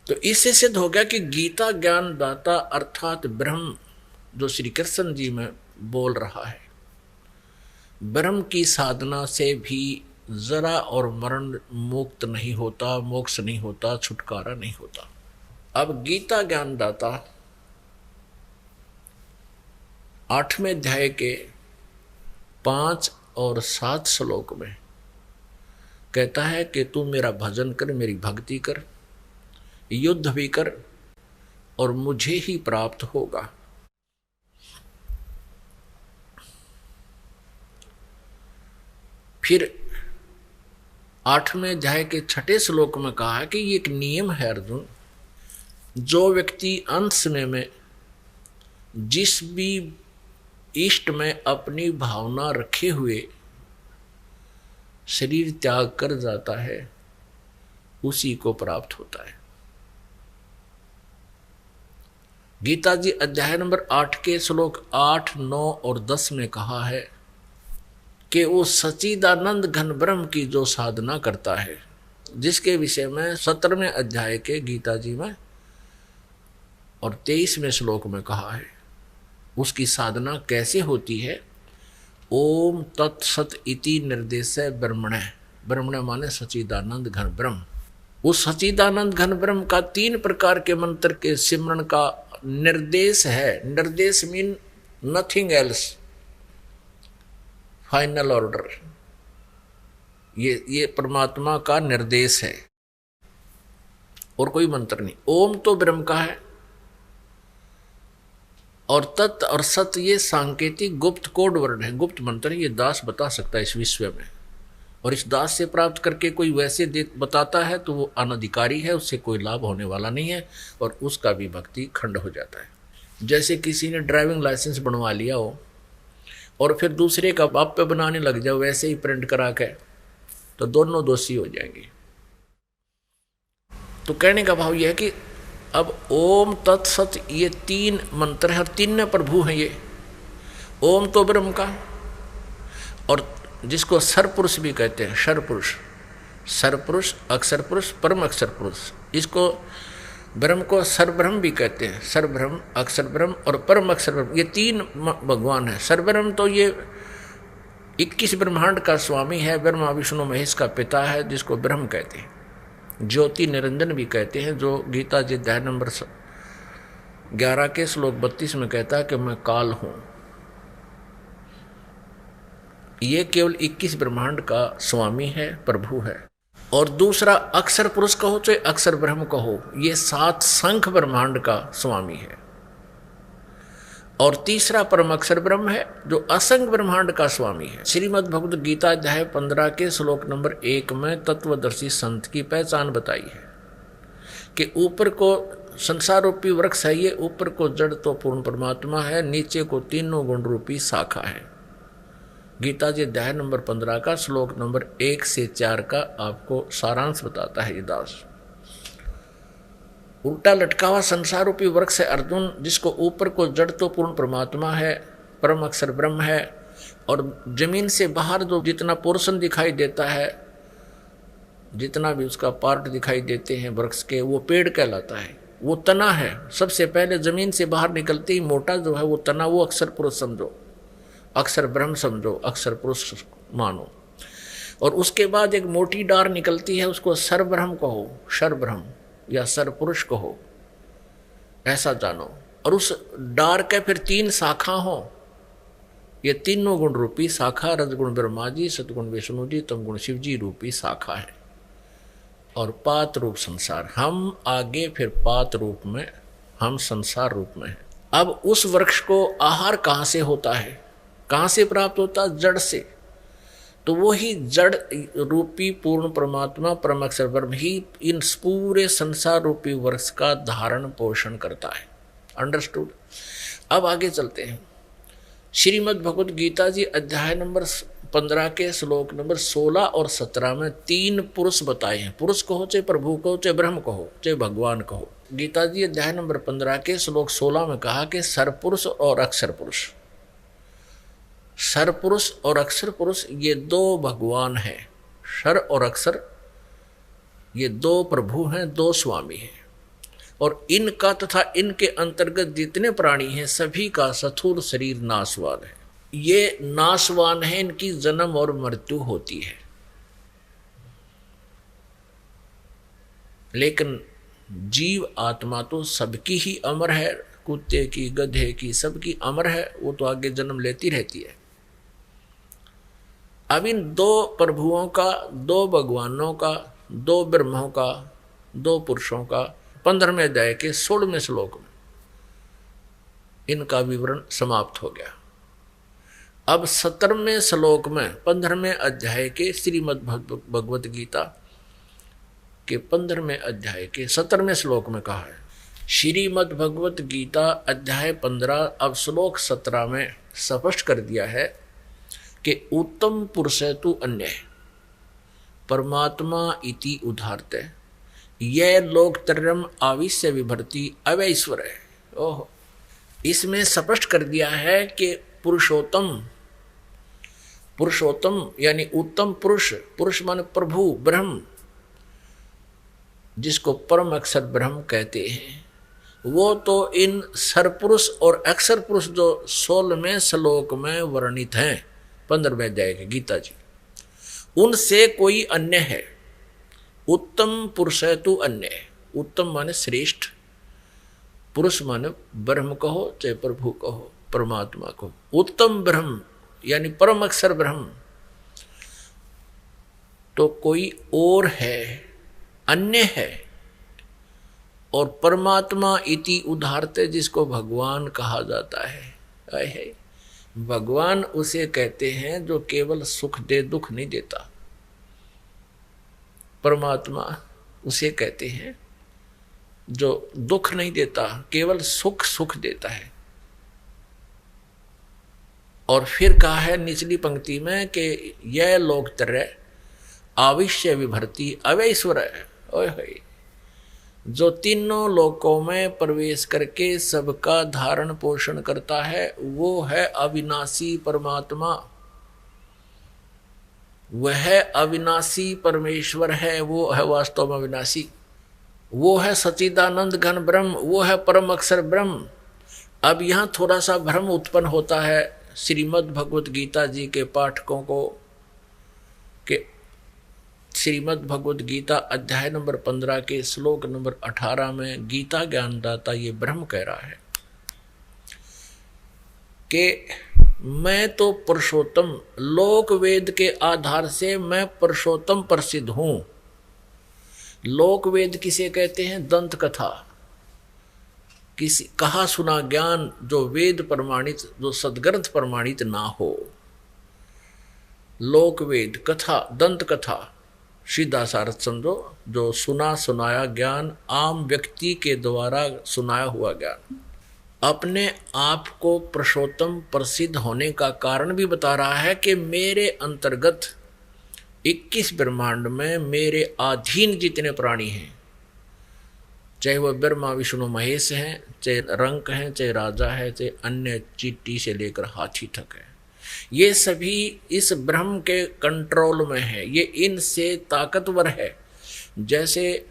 तो इससे सिद्ध हो गया कि गीता ज्ञानदाता अर्थात ब्रह्म जो श्री कृष्ण जी में बोल रहा है, ब्रह्म की साधना से भी जरा और मरण मुक्त नहीं होता, मोक्ष नहीं होता, छुटकारा नहीं होता। अब गीता ज्ञानदाता 8वें अध्याय के 5 और 7 श्लोक में कहता है कि तू मेरा भजन कर, मेरी भक्ति कर, युद्ध भी कर और मुझे ही प्राप्त होगा। फिर 8वें अध्याय के 6 श्लोक में कहा कि ये एक नियम है अर्जुन, जो व्यक्ति अंत समय में जिस भी इष्ट में अपनी भावना रखे हुए शरीर त्याग कर जाता है, उसी को प्राप्त होता है। गीता जी अध्याय नंबर 8 के श्लोक 8, 9 और 10 में कहा है कि वो सच्चिदानंद घन ब्रह्म की जो साधना करता है, जिसके विषय में 17वें अध्याय के गीता जी में और 23वें श्लोक में कहा है, उसकी साधना कैसे होती है। ओम तत्सत इति निर्देश ब्रह्मण, ब्रह्मण माने सच्चिदानंद घन ब्रह्म। उस सच्चिदानंद घन ब्रह्म का 3 प्रकार के मंत्र के सिमरन का निर्देश है। निर्देश mean nothing else, final order. ये परमात्मा का निर्देश है और कोई मंत्र नहीं। ओम तो ब्रह्म का है और तत् और सत ये सांकेतिक गुप्त कोड वर्ण है, गुप्त मंत्र। ये दास बता सकता है इस विश्व में, और इस दास से प्राप्त करके कोई वैसे बताता है तो वो अनधिकारी है, उससे कोई लाभ होने वाला नहीं है और उसका भी भक्ति खंड हो जाता है। जैसे किसी ने ड्राइविंग लाइसेंस बनवा लिया हो और फिर दूसरे का बाप पे बनाने लग जाओ वैसे ही प्रिंट करा के, तो दोनों दोषी हो जाएंगे। तो कहने का भाव यह है कि अब ओम तत्सत ये 3 मंत्र है और 3 प्रभु हैं ये। ओम तो ब्रह्म का, और जिसको सरपुरुष भी कहते हैं, सरपुरुष, सरपुरुष, अक्षर पुरुष, परम अक्षर पुरुष। इसको ब्रह्म को सरब्रह्म भी कहते हैं, सरब्रह्म, अक्षर ब्रह्म और परम अक्षर ब्रह्म। ये 3 भगवान है। सरब्रह्म तो ये 21 ब्रह्मांड का स्वामी है, ब्रह्मा विष्णु महेश का पिता है, जिसको ब्रह्म कहते हैं। ज्योति निरंजन भी कहते हैं, जो गीता जी अध्याय नंबर 11 के श्लोक 32 में कहता है कि मैं काल हूं। ये केवल 21 ब्रह्मांड का स्वामी है, प्रभु है। और दूसरा अक्षर पुरुष कहो चाहे अक्षर ब्रह्म कहो, ये 7 संख्य ब्रह्मांड का स्वामी है। और तीसरा परम अक्षर ब्रह्म है, जो असंख्य ब्रह्मांड का स्वामी है। श्रीमद् भगवद गीता अध्याय 15 के श्लोक नंबर 1 में तत्वदर्शी संत की पहचान बताई है कि ऊपर को संसार रूपी वृक्ष है, ये ऊपर को जड़ तो पूर्ण परमात्मा है, नीचे को तीनों गुण रूपी शाखा है। गीता जी अध्याय नंबर 15 का श्लोक नंबर 1 से 4 का आपको सारांश बताता है ये दास। उल्टा लटका हुआ संसार रूपी वृक्ष है अर्जुन, जिसको ऊपर को जड़ तो पूर्ण परमात्मा है, परम अक्षर ब्रह्म है, और जमीन से बाहर जो जितना पोर्शन दिखाई देता है, जितना भी उसका पार्ट दिखाई देते हैं वृक्ष के, वो पेड़ कहलाता है। वो तना है। सबसे पहले जमीन से बाहर निकलते ही मोटा जो है वो तना, वो अक्षर पुरुष समझो, अक्षर ब्रह्म समझो, अक्षर पुरुष मानो। और उसके बाद एक मोटी डार निकलती है, उसको सरब्रह्म कहो, सरब्रह्म या सरपुरुष कहो, ऐसा जानो। और उस डार के फिर 3 शाखा हो, ये तीनों गुण रूपी शाखा, रजगुण ब्रह्मा जी, सतगुण विष्णु जी, तमगुण शिव जी रूपी शाखा है। और पात रूप संसार, हम आगे फिर पात रूप में, हम संसार रूप में हैं। अब उस वृक्ष को आहार कहाँ से होता है, कहाँ से प्राप्त होता है? जड़ से। तो वो ही जड़ रूपी पूर्ण परमात्मा परम अक्षर ब्रह्म ही इन पूरे संसार रूपी वृक्ष का धारण पोषण करता है। अंडरस्टूड। अब आगे चलते हैं। श्रीमद् भगवद गीता जी अध्याय नंबर 15 के श्लोक नंबर 16 और 17 में 3 पुरुष बताए हैं। पुरुष कहो चाहे प्रभु कहो चाहे ब्रह्म कहो चाहे भगवान कहो। गीता जी अध्याय नंबर 15 के श्लोक 16 में कहा कि सरपुरुष और अक्षर पुरुष। सरपुरुष और अक्षर पुरुष ये 2 भगवान हैं। सर और अक्षर ये 2 प्रभु हैं, 2 स्वामी हैं। और इनका तथा इनके अंतर्गत जितने प्राणी हैं सभी का स्थूल शरीर नाशवान है। ये नाशवान है, इनकी जन्म और मृत्यु होती है। लेकिन जीव आत्मा तो सबकी ही अमर है, कुत्ते की, गधे की, सबकी अमर है, वो तो आगे जन्म लेती रहती है। अब इन 2 प्रभुओं का, 2 भगवानों का, 2 ब्रह्मों का, 2 पुरुषों का 15वें अध्याय के 16वें श्लोक में इनका विवरण समाप्त हो गया। अब 17वें श्लोक में 15वें अध्याय के श्रीमद् भगवद गीता के 15वें अध्याय के 17वें श्लोक में कहा है। श्रीमद् भगवद गीता अध्याय 15 अब श्लोक 17 में स्पष्ट कर दिया है कि उत्तम पुरुष तु अन्य परमात्मा इति उदाहरते यह लोकत्रयम् आविश्य विभर्ति अवैश्वर है। ओह, इसमें स्पष्ट कर दिया है कि पुरुषोत्तम, पुरुषोत्तम यानी उत्तम पुरुष, पुरुष माने प्रभु ब्रह्म, जिसको परम अक्षर ब्रह्म कहते हैं, वो तो इन सरपुरुष और अक्षर पुरुष जो 16वें श्लोक में वर्णित हैं 15वें अध्याय के गीता जी, उनसे कोई अन्य है। उत्तम पुरुष है तो अन्य है। उत्तम माने श्रेष्ठ, पुरुष माने ब्रह्म कहो चाहे प्रभु कहो, परमात्मा कहो। उत्तम ब्रह्म यानी परम अक्षर ब्रह्म तो कोई और है, अन्य है। और परमात्मा इति उदाहरते, जिसको भगवान कहा जाता है, भगवान उसे कहते हैं जो केवल सुख दे, दुख नहीं देता। परमात्मा उसे कहते हैं जो दुख नहीं देता, केवल सुख सुख देता है। और फिर कहा है निचली पंक्ति में कि यह लोकत्रय आविश्य विभर्ति अवैश्वर, जो तीनों लोकों में प्रवेश करके सबका धारण पोषण करता है, वो है अविनाशी परमात्मा, वह अविनाशी परमेश्वर है, वो है वास्तव में अविनाशी, वो है सच्चिदानंद घन ब्रह्म, वो है परम अक्षर ब्रह्म। अब यहाँ थोड़ा सा भ्रम उत्पन्न होता है श्रीमद् भगवत गीता जी के पाठकों को कि श्रीमद् भगवत गीता अध्याय नंबर 15 के श्लोक नंबर 18 में गीता ज्ञानदाता ये ब्रह्म कह रहा है कि मैं तो पुरुषोत्तम, लोक वेद के आधार से मैं पुरुषोत्तम प्रसिद्ध हूं। लोक वेद किसे कहते हैं? दंत कथा, किसी कहा सुना ज्ञान जो वेद प्रमाणित, जो सदग्रंथ प्रमाणित ना हो। लोक वेद कथा, दंत कथा सीधा सारथ समझो, जो सुना सुनाया ज्ञान, आम व्यक्ति के द्वारा सुनाया हुआ ज्ञान। अपने आप को पुरुषोत्तम प्रसिद्ध होने का कारण भी बता रहा है कि मेरे अंतर्गत 21 ब्रह्मांड में मेरे अधीन जितने प्राणी हैं, चाहे वह ब्रह्मा विष्णु महेश हैं, चाहे रंक हैं, चाहे राजा है, चाहे अन्य चींटी से लेकर हाथी तक है, ये सभी इस ब्रह्म के कंट्रोल में है। ये इनसे ताकतवर है। जैसे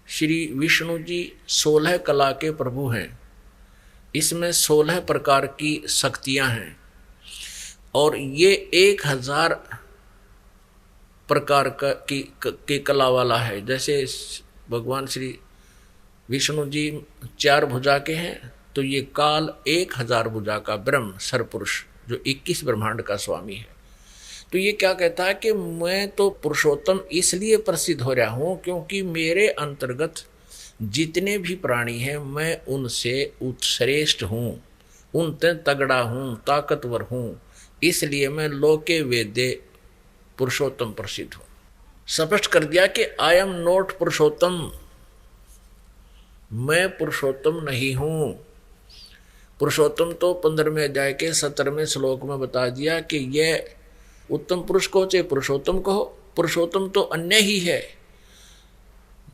श्री विष्णु जी 16 कला के प्रभु हैं, इसमें 16 प्रकार की शक्तियां हैं और ये 1000 प्रकार की कला वाला है। जैसे भगवान श्री विष्णु जी 4 भुजा के हैं, तो ये काल 1000 भुजा का ब्रह्म सरपुरुष जो 21 ब्रह्मांड का स्वामी है। तो ये क्या कहता है कि मैं तो पुरुषोत्तम इसलिए प्रसिद्ध हो रहा हूँ क्योंकि मेरे अंतर्गत जितने भी प्राणी हैं मैं उनसे उत्श्रेष्ठ हूँ, उनसे तगड़ा हूँ, ताकतवर हूँ, इसलिए मैं लोके वेदे पुरुषोत्तम प्रसिद्ध हूँ। स्पष्ट कर दिया कि आई एम नॉट पुरुषोत्तम, मैं पुरुषोत्तम नहीं हूँ। पुरुषोत्तम तो 15वें अध्याय के 17वें श्लोक में बता दिया कि यह उत्तम पुरुष को चाहे पुरुषोत्तम कहो, पुरुषोत्तम तो अन्य ही है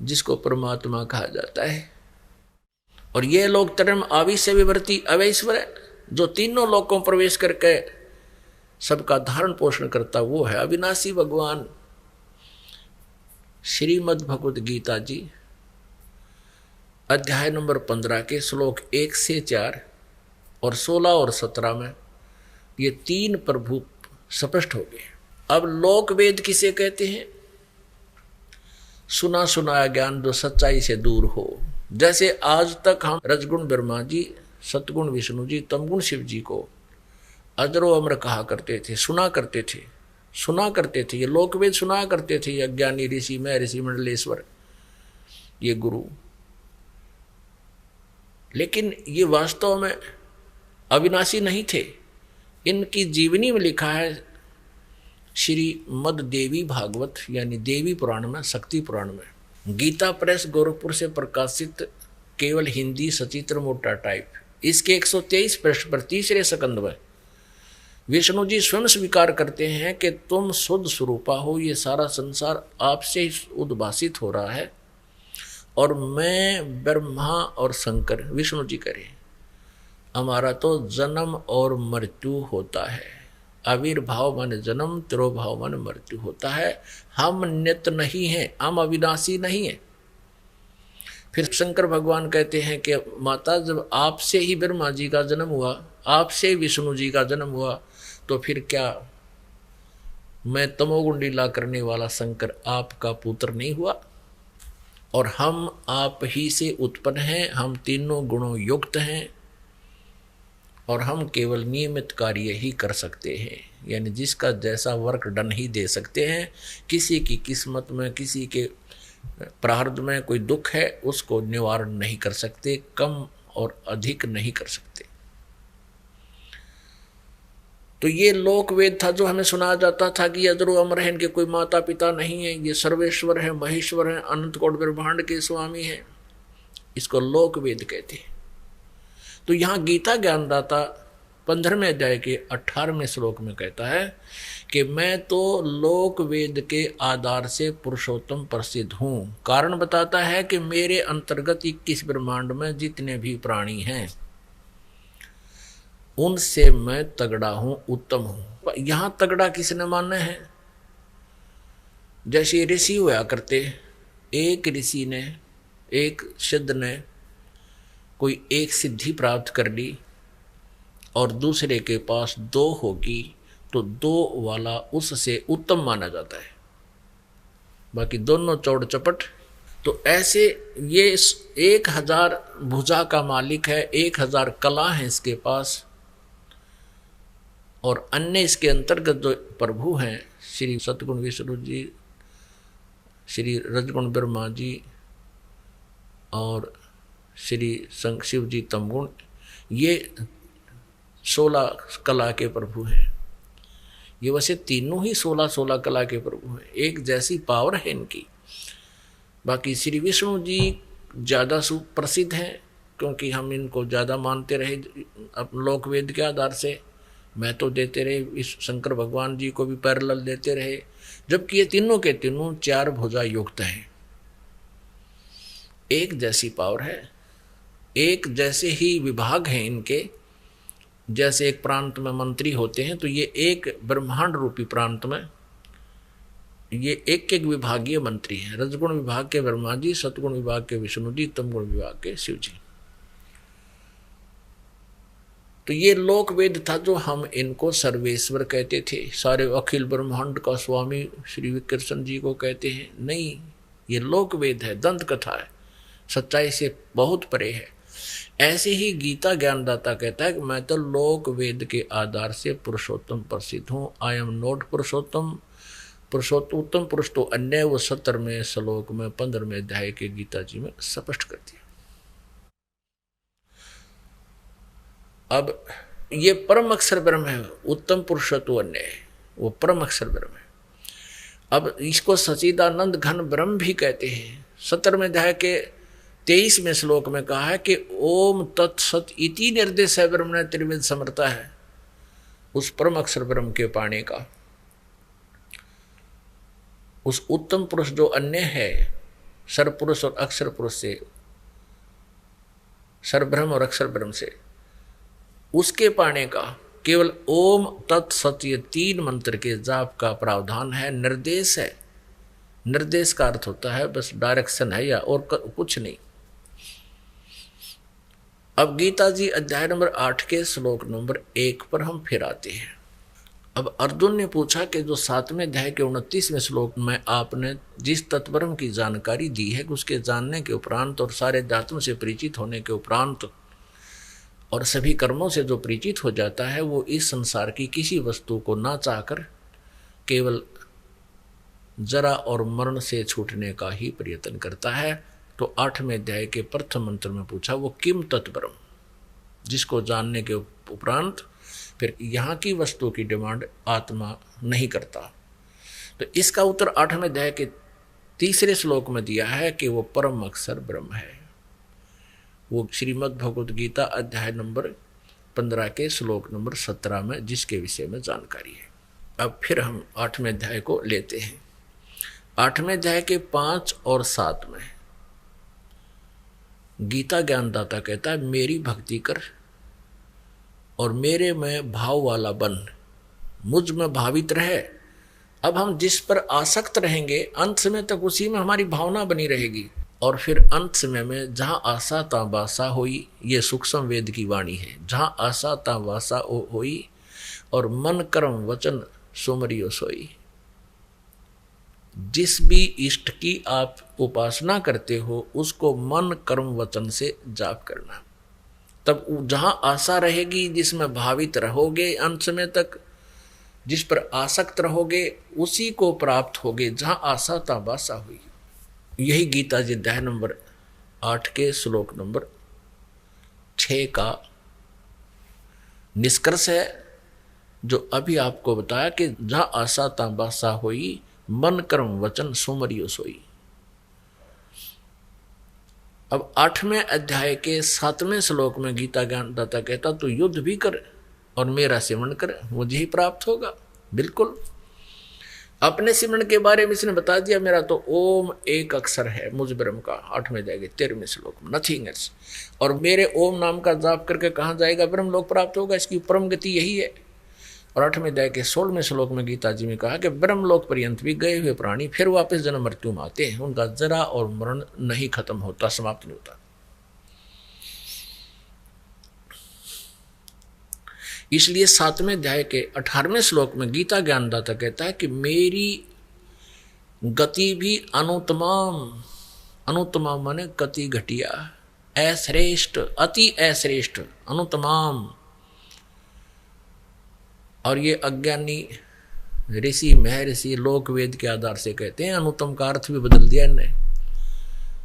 जिसको परमात्मा कहा जाता है। और यह लोक तरम आविश्य विवर्ती अवैश्वर है, जो तीनों लोकों प्रवेश करके सबका धारण पोषण करता, वो है अविनाशी भगवान। श्रीमद् भगवत गीता जी अध्याय नंबर 15 के श्लोक 1 से 4 और 16 और 17 में ये 3 प्रभु स्पष्ट हो गए। अब लोक वेद किसे कहते हैं? सुना सुनाया ज्ञान जो सच्चाई से दूर हो। जैसे आज तक हम रजगुण ब्रह्मा जी, सतगुण विष्णु जी, तमगुण शिव जी को अजरो अमर कहा करते थे, सुना करते थे। ये लोक वेद सुना करते थे। ये अज्ञानी ऋषि में ऋषि मंडलेश्वर ये गुरु, लेकिन ये वास्तव में अविनाशी नहीं थे। इनकी जीवनी में लिखा है श्री मद देवी भागवत यानी देवी पुराण में, शक्ति पुराण में, गीता प्रेस गोरखपुर से प्रकाशित केवल हिंदी सचित्र मोटा टाइप, इसके 123 पृष्ठ पर 3रे स्कंद में विष्णु जी स्वयं स्वीकार करते हैं कि तुम शुद्ध स्वरूपा हो, ये सारा संसार आपसे ही उद्भासित हो रहा है और मैं ब्रह्मा और शंकर, विष्णु जी करें, हमारा तो जन्म और मृत्यु होता है। आविर्भाव माने जन्म, तिरोभाव माने मृत्यु होता है। हम नित्य नहीं हैं, हम अविनाशी नहीं हैं। फिर शंकर भगवान कहते हैं कि माता, जब आपसे ही ब्रह्मा जी का जन्म हुआ, आपसे विष्णु जी का जन्म हुआ, तो फिर क्या मैं तमोगुण लीला करने वाला शंकर आपका पुत्र नहीं हुआ? और हम आप ही से उत्पन्न हैं, हम तीनों गुणों युक्त हैं और हम केवल नियमित कार्य ही कर सकते हैं, यानी जिसका जैसा वर्क डन ही दे सकते हैं। किसी की किस्मत में, किसी के प्रारब्ध में कोई दुख है, उसको निवारण नहीं कर सकते, कम और अधिक नहीं कर सकते। तो ये लोक वेद था जो हमें सुनाया जाता था कि अजरो अमर है, इनके कोई माता पिता नहीं है, ये सर्वेश्वर है, महेश्वर है, अनंत कोटि ब्रह्मांड के स्वामी हैं। इसको लोक वेद कहते हैं। तो यहाँ गीता ज्ञानदाता 15वें अध्याय के 18वें श्लोक में कहता है कि मैं तो लोक वेद के आधार से पुरुषोत्तम प्रसिद्ध हूँ। कारण बताता है कि मेरे अंतर्गत 21 ब्रह्मांड में जितने भी प्राणी हैं उनसे मैं तगड़ा हूँ, उत्तम हूँ। यहाँ तगड़ा किसने माना है? जैसे ऋषि हुआ करते, एक ऋषि ने, एक सिद्ध ने कोई एक सिद्धि प्राप्त कर ली और दूसरे के पास 2 होगी तो 2 वाला उससे उत्तम माना जाता है, बाकी दोनों चौड़ चपट। तो ऐसे ये 1000 भुजा का मालिक है, 1000 कला है इसके पास, और अन्य इसके अंतर्गत जो प्रभु हैं, श्री सतगुण विष्णु जी, श्री रजगुण ब्रह्मा जी और श्री शिव जी तमगुण, ये 16 कला के प्रभु हैं। ये वैसे तीनों ही 16 कला के प्रभु हैं, एक जैसी पावर है इनकी। बाकी श्री विष्णु जी ज़्यादा सुप्रसिद्ध हैं क्योंकि हम इनको ज़्यादा मानते रहे अब लोक वेद के आधार से। मैं तो देते रहे, इस शंकर भगवान जी को भी पैरेलल देते रहे, जबकि ये तीनों के तीनों 4 भुजा युक्त हैं, एक जैसी पावर है, एक जैसे ही विभाग हैं इनके। जैसे एक प्रांत में मंत्री होते हैं तो ये एक ब्रह्मांड रूपी प्रांत में ये एक एक विभागीय मंत्री हैं। रजगुण विभाग के ब्रह्मा जी, सतगुण विभाग के विष्णु जी, तमगुण विभाग के शिव जी। तो ये लोक वेद था जो हम इनको सर्वेश्वर कहते थे, सारे अखिल ब्रह्मांड का स्वामी श्री विकृष्ण जी को कहते हैं। नहीं, ये लोक वेद है, दंत कथा है, सच्चाई से बहुत परे है। ऐसे ही गीता ज्ञानदाता कहता है कि मैं तो लोक वेद के आधार से पुरुषोत्तम प्रसिद्ध हूँ। आई एम नॉट पुरुषोत्तम, पुरुषोत्तम पुरुष तो अन्य, वो 17वें श्लोक में 15वें अध्याय के गीता जी में स्पष्ट कर दिया। अब ये परम अक्षर ब्रह्म है, उत्तम पुरुषत्व अन्य है, वो परम अक्षर ब्रह्म है। अब इसको सच्चिदानंद घन ब्रह्म भी कहते हैं। 17वें अध्याय के 23वें श्लोक में कहा है कि ओम तत्सत इति निर्देश है ब्रह्म ने त्रिवेद समर्था है, उस परम अक्षर ब्रह्म के पाने का। उस उत्तम पुरुष जो अन्य है, सर्वपुरुष और अक्षर पुरुष से, सर्वब्रह्म और अक्षर ब्रह्म से, उसके पाने का केवल ओम तत्सत ये 3 मंत्र के जाप का प्रावधान है, निर्देश है। निर्देश का अर्थ होता है बस डायरेक्शन है या और कुछ नहीं। अब गीता जी अध्याय नंबर 8 के श्लोक नंबर 1 पर हम फिर आते हैं। अब अर्जुन ने पूछा कि जो 7वें अध्याय के 29वें श्लोक में आपने जिस तत्ब्रह्म की जानकारी दी है, उसके जानने के उपरांत और सारे धातुओं से परिचित होने के उपरांत और सभी कर्मों से जो परिचित हो जाता है, वो इस संसार की किसी वस्तु को ना चाहकर केवल जरा और मरण से छूटने का ही प्रयत्न करता है। तो 8वें अध्याय के प्रथम मंत्र में पूछा वो किम तत्ब्रह्म, जिसको जानने के उपरांत फिर यहाँ की वस्तु की डिमांड आत्मा नहीं करता। तो इसका उत्तर 8वें अध्याय के 3 श्लोक में दिया है कि वो परम अक्षर ब्रह्म है। वो श्रीमद् भगवद गीता अध्याय नंबर 15 के श्लोक नंबर 17 में जिसके विषय में जानकारी है। अब फिर हम 8वें अध्याय को लेते हैं। 8वें अध्याय के 5 और 7 में गीता ज्ञानदाता कहता है मेरी भक्ति कर, और मेरे में भाव वाला बन, मुझ में भावित रहे। अब हम जिस पर आसक्त रहेंगे अंत समय तक उसी में हमारी भावना बनी रहेगी। और फिर अंत समय में जहाँ आशा ता बासा होई, ये सूक्ष्म वेद की वाणी है, जहाँ आशा ता बासा होई और मन कर्म वचन सुमरियो सोई। जिस भी इष्ट की आप उपासना करते हो उसको मन कर्म वचन से जाप करना, तब जहाँ आशा रहेगी, जिसमें भावित रहोगे अंत समय तक, जिस पर आसक्त रहोगे उसी को प्राप्त होगे, जहाँ आशा ता बासा हुई। यही गीता जी अध्याय नंबर 8 के श्लोक नंबर 6 का निष्कर्ष है, जो अभी आपको बताया कि जहाँ आशा ता बासा हुई, मन कर्म वचन सुमरियो सोई। अब 8वें अध्याय के 7वें श्लोक में गीता ज्ञानदाता कहता तू युद्ध भी कर और मेरा सिमरण कर, मुझे ही प्राप्त होगा। बिल्कुल अपने सिमरण के बारे में इसने बता दिया, मेरा तो ओम एक अक्षर है मुझ ब्रह्म का, 8वें अध्याय के 13वें श्लोक में, नथिंग एल्स। और मेरे ओम नाम का जाप करके कहाँ जाएगा, ब्रह्म लोक प्राप्त होगा, इसकी परम गति यही है। और 8वें अध्याय के 16वें श्लोक में गीता जी में कहा कि ब्रह्म लोक पर्यंत भी गए हुए प्राणी फिर वापस जन्म मृत्यु में आते हैं, उनका जरा और मरण नहीं खत्म होता, समाप्त नहीं होता। इसलिए 7वें अध्याय के 18वें श्लोक में गीता ज्ञानदाता कहता है कि मेरी गति भी अनुत्तम, अनुत्तम माने गति घटिया, अश्रेष्ठ, अति अश्रेष्ठ, अनुत्तम। और ये अज्ञानी ऋषि महर्षि लोक वेद के आधार से कहते हैं, अनुत्तम का अर्थ भी बदल दिया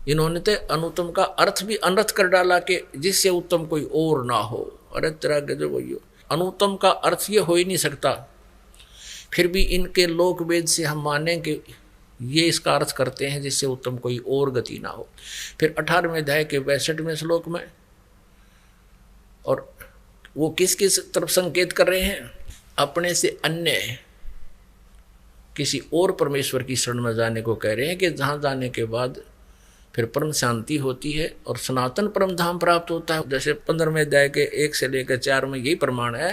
इन्होंने तो अनुत्तम का अर्थ भी अनर्थ कर डाला कि जिससे उत्तम कोई और ना हो। अरे तेरा गजब हो, अनुत्तम का अर्थ ये हो ही नहीं सकता। फिर भी इनके लोक वेद से हम माने कि ये इसका अर्थ करते हैं जिससे उत्तम कोई और गति ना हो। फिर 18वें अध्याय के 62वें श्लोक में, और वो किस किस तरफ संकेत कर रहे हैं, अपने से अन्य किसी और परमेश्वर की शरण में जाने को कह रहे हैं कि जहाँ जाने के बाद फिर परम शांति होती है और सनातन परम धाम प्राप्त होता है। जैसे 15वें अध्याय के 1 से लेकर 4 में यही प्रमाण है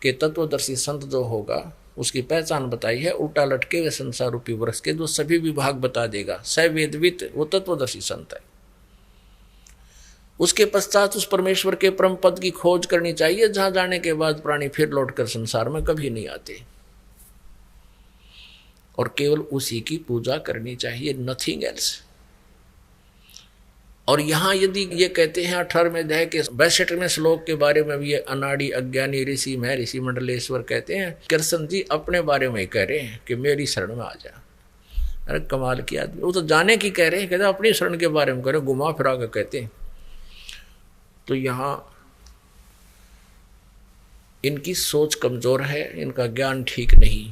कि तत्वदर्शी संत जो होगा उसकी पहचान बताई है, उल्टा लटके हुए संसार रूपी वृक्ष के जो सभी विभाग बता देगा, स वेदवित, वो तत्वदर्शी संत है। उसके पश्चात उस परमेश्वर के परम पद की खोज करनी चाहिए, जहां जाने के बाद प्राणी फिर लौटकर संसार में कभी नहीं आते, और केवल उसी की पूजा करनी चाहिए, नथिंग एल्स। और यहां यदि ये कहते हैं 18वें अध्याय के 62वें श्लोक के बारे में भी, ये अनाड़ी अज्ञानी ऋषि महर्षि मंडलेश्वर कहते हैं, कृष्ण जी अपने बारे में कह रहे हैं कि मेरी शरण में आ जा। अरे कमाल की आदमी, वो तो जाने की कह रहे हैं, कहते अपनी शरण के बारे में कह रहे, घुमा फिरा कर कहते हैं। तो यहाँ इनकी सोच कमजोर है, इनका ज्ञान ठीक नहीं।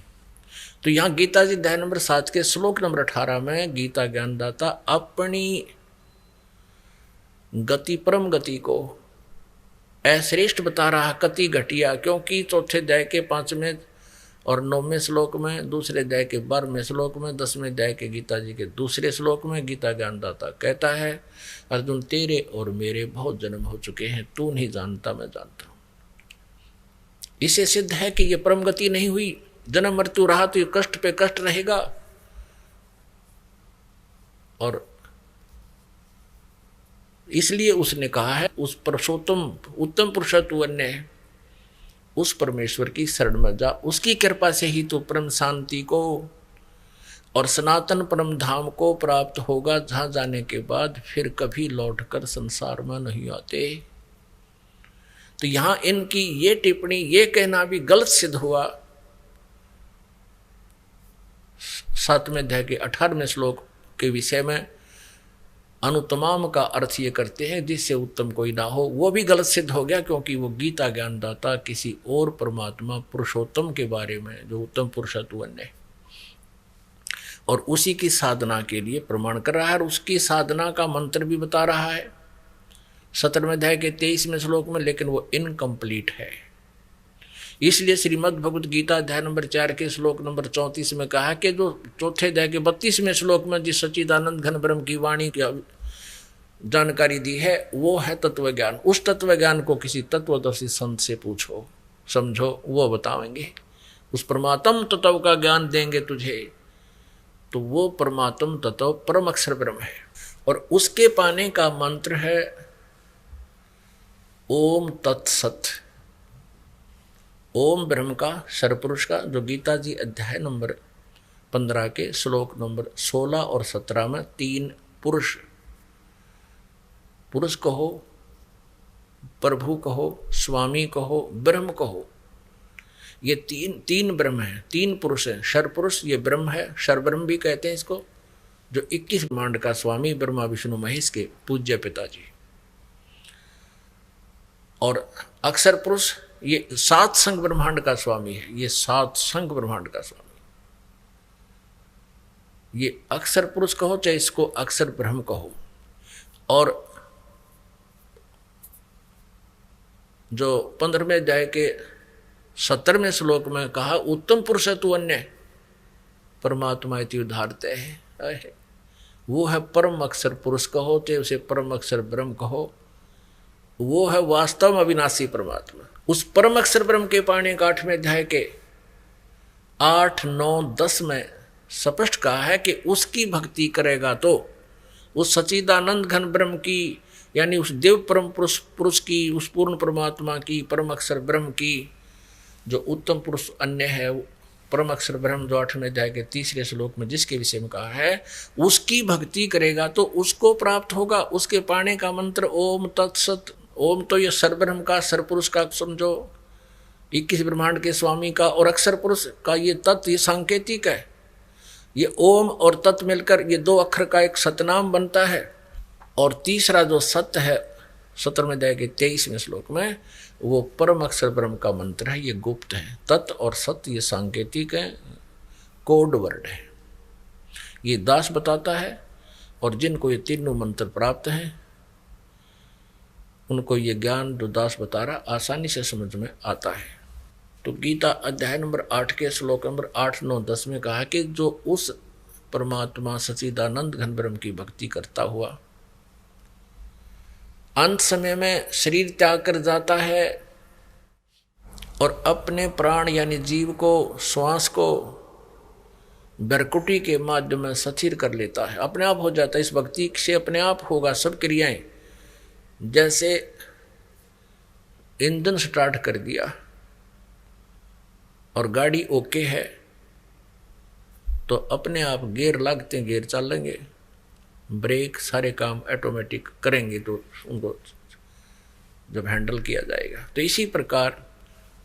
तो यहाँ गीता जी अध्याय नंबर 7 के श्लोक नंबर 18 में गीता ज्ञानदाता अपनी गति, परम गति को अश्रेष्ठ बता रहा, कति घटिया, क्योंकि चौथे अध्याय के 5वें और 9वें श्लोक में, दूसरे अध्याय के 12वें श्लोक में, 10वें अध्याय के गीता जी के दूसरे श्लोक में गीता ज्ञानदाता कहता है, अर्जुन तेरे और मेरे बहुत जन्म हो चुके हैं, तू नहीं जानता मैं जानता हूं। इससे सिद्ध है कि ये परम गति नहीं हुई, जन्म मृत्यु रहा तो ये कष्ट पे कष्ट रहेगा। और इसलिए उसने कहा है उस पुरुषोत्तम, उत्तम पुरुषत्व अन्य है, उस परमेश्वर की शरण में जा, उसकी कृपा से ही तो परम शांति को और सनातन परम धाम को प्राप्त होगा, जहां जाने के बाद फिर कभी लौटकर संसार में नहीं आते। तो यहां इनकी ये टिप्पणी, ये कहना भी गलत सिद्ध हुआ। 7वें अध्याय के 18वें श्लोक के विषय में अनुत्तम का अर्थ ये करते हैं जिससे उत्तम कोई ना हो, वो भी गलत सिद्ध हो गया, क्योंकि वो गीता ज्ञानदाता किसी और परमात्मा पुरुषोत्तम के बारे में, जो उत्तम पुरुषत्व है, और उसी की साधना के लिए प्रमाण कर रहा है, और उसकी साधना का मंत्र भी बता रहा है 17वें अध्याय के 23वें श्लोक में, लेकिन वो इनकम्प्लीट है। इसलिए श्रीमद् भगवद गीता अध्याय नंबर 4 के श्लोक नंबर 34 में कहा कि जो चौथे अध्याय के 32वें श्लोक में जिस सच्चिदानंद घन ब्रह्म की वाणी जानकारी दी है वो है तत्व ज्ञान। उस तत्व ज्ञान को किसी तत्वदर्शी संत से पूछो, समझो, वो बतावेंगे। उस परमात्म तत्व का ज्ञान देंगे तुझे, तो वो परमात्म तत्व परम अक्षर ब्रह्म है। और उसके पाने का मंत्र है ओम तत्सत। ओम ब्रह्म का, सरपुरुष का, जो गीता जी अध्याय नंबर 15 के श्लोक नंबर 16 और 17 में 3 पुरुष, पुरुष कहो, प्रभु कहो, स्वामी कहो, ब्रह्म कहो, ये तीन ब्रह्म है, 3 पुरुष है। सरपुरुष ये ब्रह्म है, सरब्रह्म भी कहते हैं इसको, जो 21 ब्रह्मांड का स्वामी, ब्रह्मा विष्णु महेश के पूज्य पिताजी। और अक्षर पुरुष ये 7 संग ब्रह्मांड का स्वामी है, ये 7 संग ब्रह्मांड का स्वामी। ये अक्षर पुरुष कहो चाहे इसको अक्षर ब्रह्म कहो। और जो 15वें अध्याय के 17वें श्लोक में कहा उत्तम पुरुष है तू अन्य परमात्मा इति उद्धारते है, वो है परम अक्षर पुरुष कहो चाहे उसे परम अक्षर ब्रह्म कहो, वो है वास्तव में अविनाशी परमात्मा। उस परम अक्षर ब्रह्म के पाने का 8वें अध्याय के 8, 9, 10 में स्पष्ट कहा है कि उसकी भक्ति करेगा तो उस सच्चिदानंद घन ब्रह्म की, यानी उस देव परम पुरुष की, उस पूर्ण परमात्मा की, परम अक्षर ब्रह्म की, जो उत्तम पुरुष अन्य है परम अक्षर ब्रह्म, जो 8वें अध्याय के 3रे श्लोक में जिसके विषय में कहा है, उसकी भक्ति करेगा तो उसको प्राप्त होगा। उसके पाने का मंत्र ओम तत्सत। ओम तो ये सरब्रह्म का, सरपुरुष का समझो, 21 ब्रह्मांड के स्वामी का, और अक्षर पुरुष का ये तत्, ये सांकेतिक है। ये ओम और तत् मिलकर ये 2 अक्षर का एक सतनाम बनता है। और तीसरा जो सत्य है 17वें अध्याय के 23वें श्लोक में, वो परम अक्षर ब्रह्म का मंत्र है, ये गुप्त है। तत् और सत्य ये सांकेतिक है, कोड वर्ड है, ये दास बताता है। और जिनको ये तीनों मंत्र प्राप्त हैं उनको ये ज्ञान जो दास बता रहा आसानी से समझ में आता है। तो गीता अध्याय नंबर 8 के श्लोक नंबर 8, 9, 10 में कहा कि जो उस परमात्मा सच्चिदानंद घन ब्रह्म की भक्ति करता हुआ अंत समय में शरीर त्याग कर जाता है और अपने प्राण यानी जीव को, श्वास को बरकुटी के माध्यम में स्थिर कर लेता है, अपने आप हो जाता है। इस भक्ति से अपने आप होगा सब क्रियाएं। जैसे इंजन स्टार्ट कर दिया और गाड़ी ओके है तो अपने आप गियर लगते हैं, गियर चलेंगे, ब्रेक, सारे काम ऑटोमेटिक करेंगे तो उनको जब हैंडल किया जाएगा। तो इसी प्रकार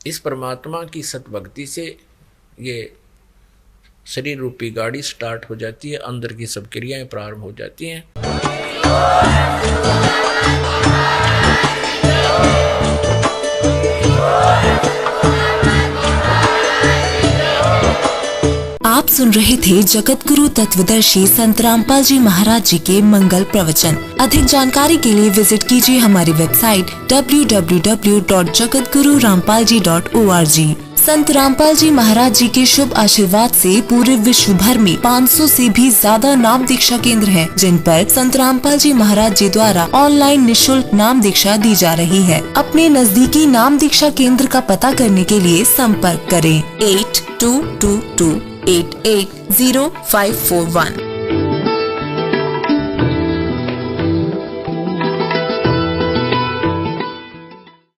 इस परमात्मा की सतभक्ति से ये शरीर रूपी गाड़ी स्टार्ट हो जाती है, अंदर की सब क्रियाएं प्रारंभ हो जाती हैं। आप सुन रहे थे जगत गुरु तत्वदर्शी संत रामपाल जी महाराज जी के मंगल प्रवचन। अधिक जानकारी के लिए विजिट कीजिए हमारी वेबसाइट www.jagatgururampalji.org। संत रामपाल जी महाराज जी के शुभ आशीर्वाद से पूरे विश्व भर में 500 से भी ज्यादा नाम दीक्षा केंद्र हैं, जिन पर संत रामपाल जी महाराज जी द्वारा ऑनलाइन निशुल्क नाम दीक्षा दी जा रही है। अपने नजदीकी नाम दीक्षा केंद्र का पता करने के लिए संपर्क करें 8222880541।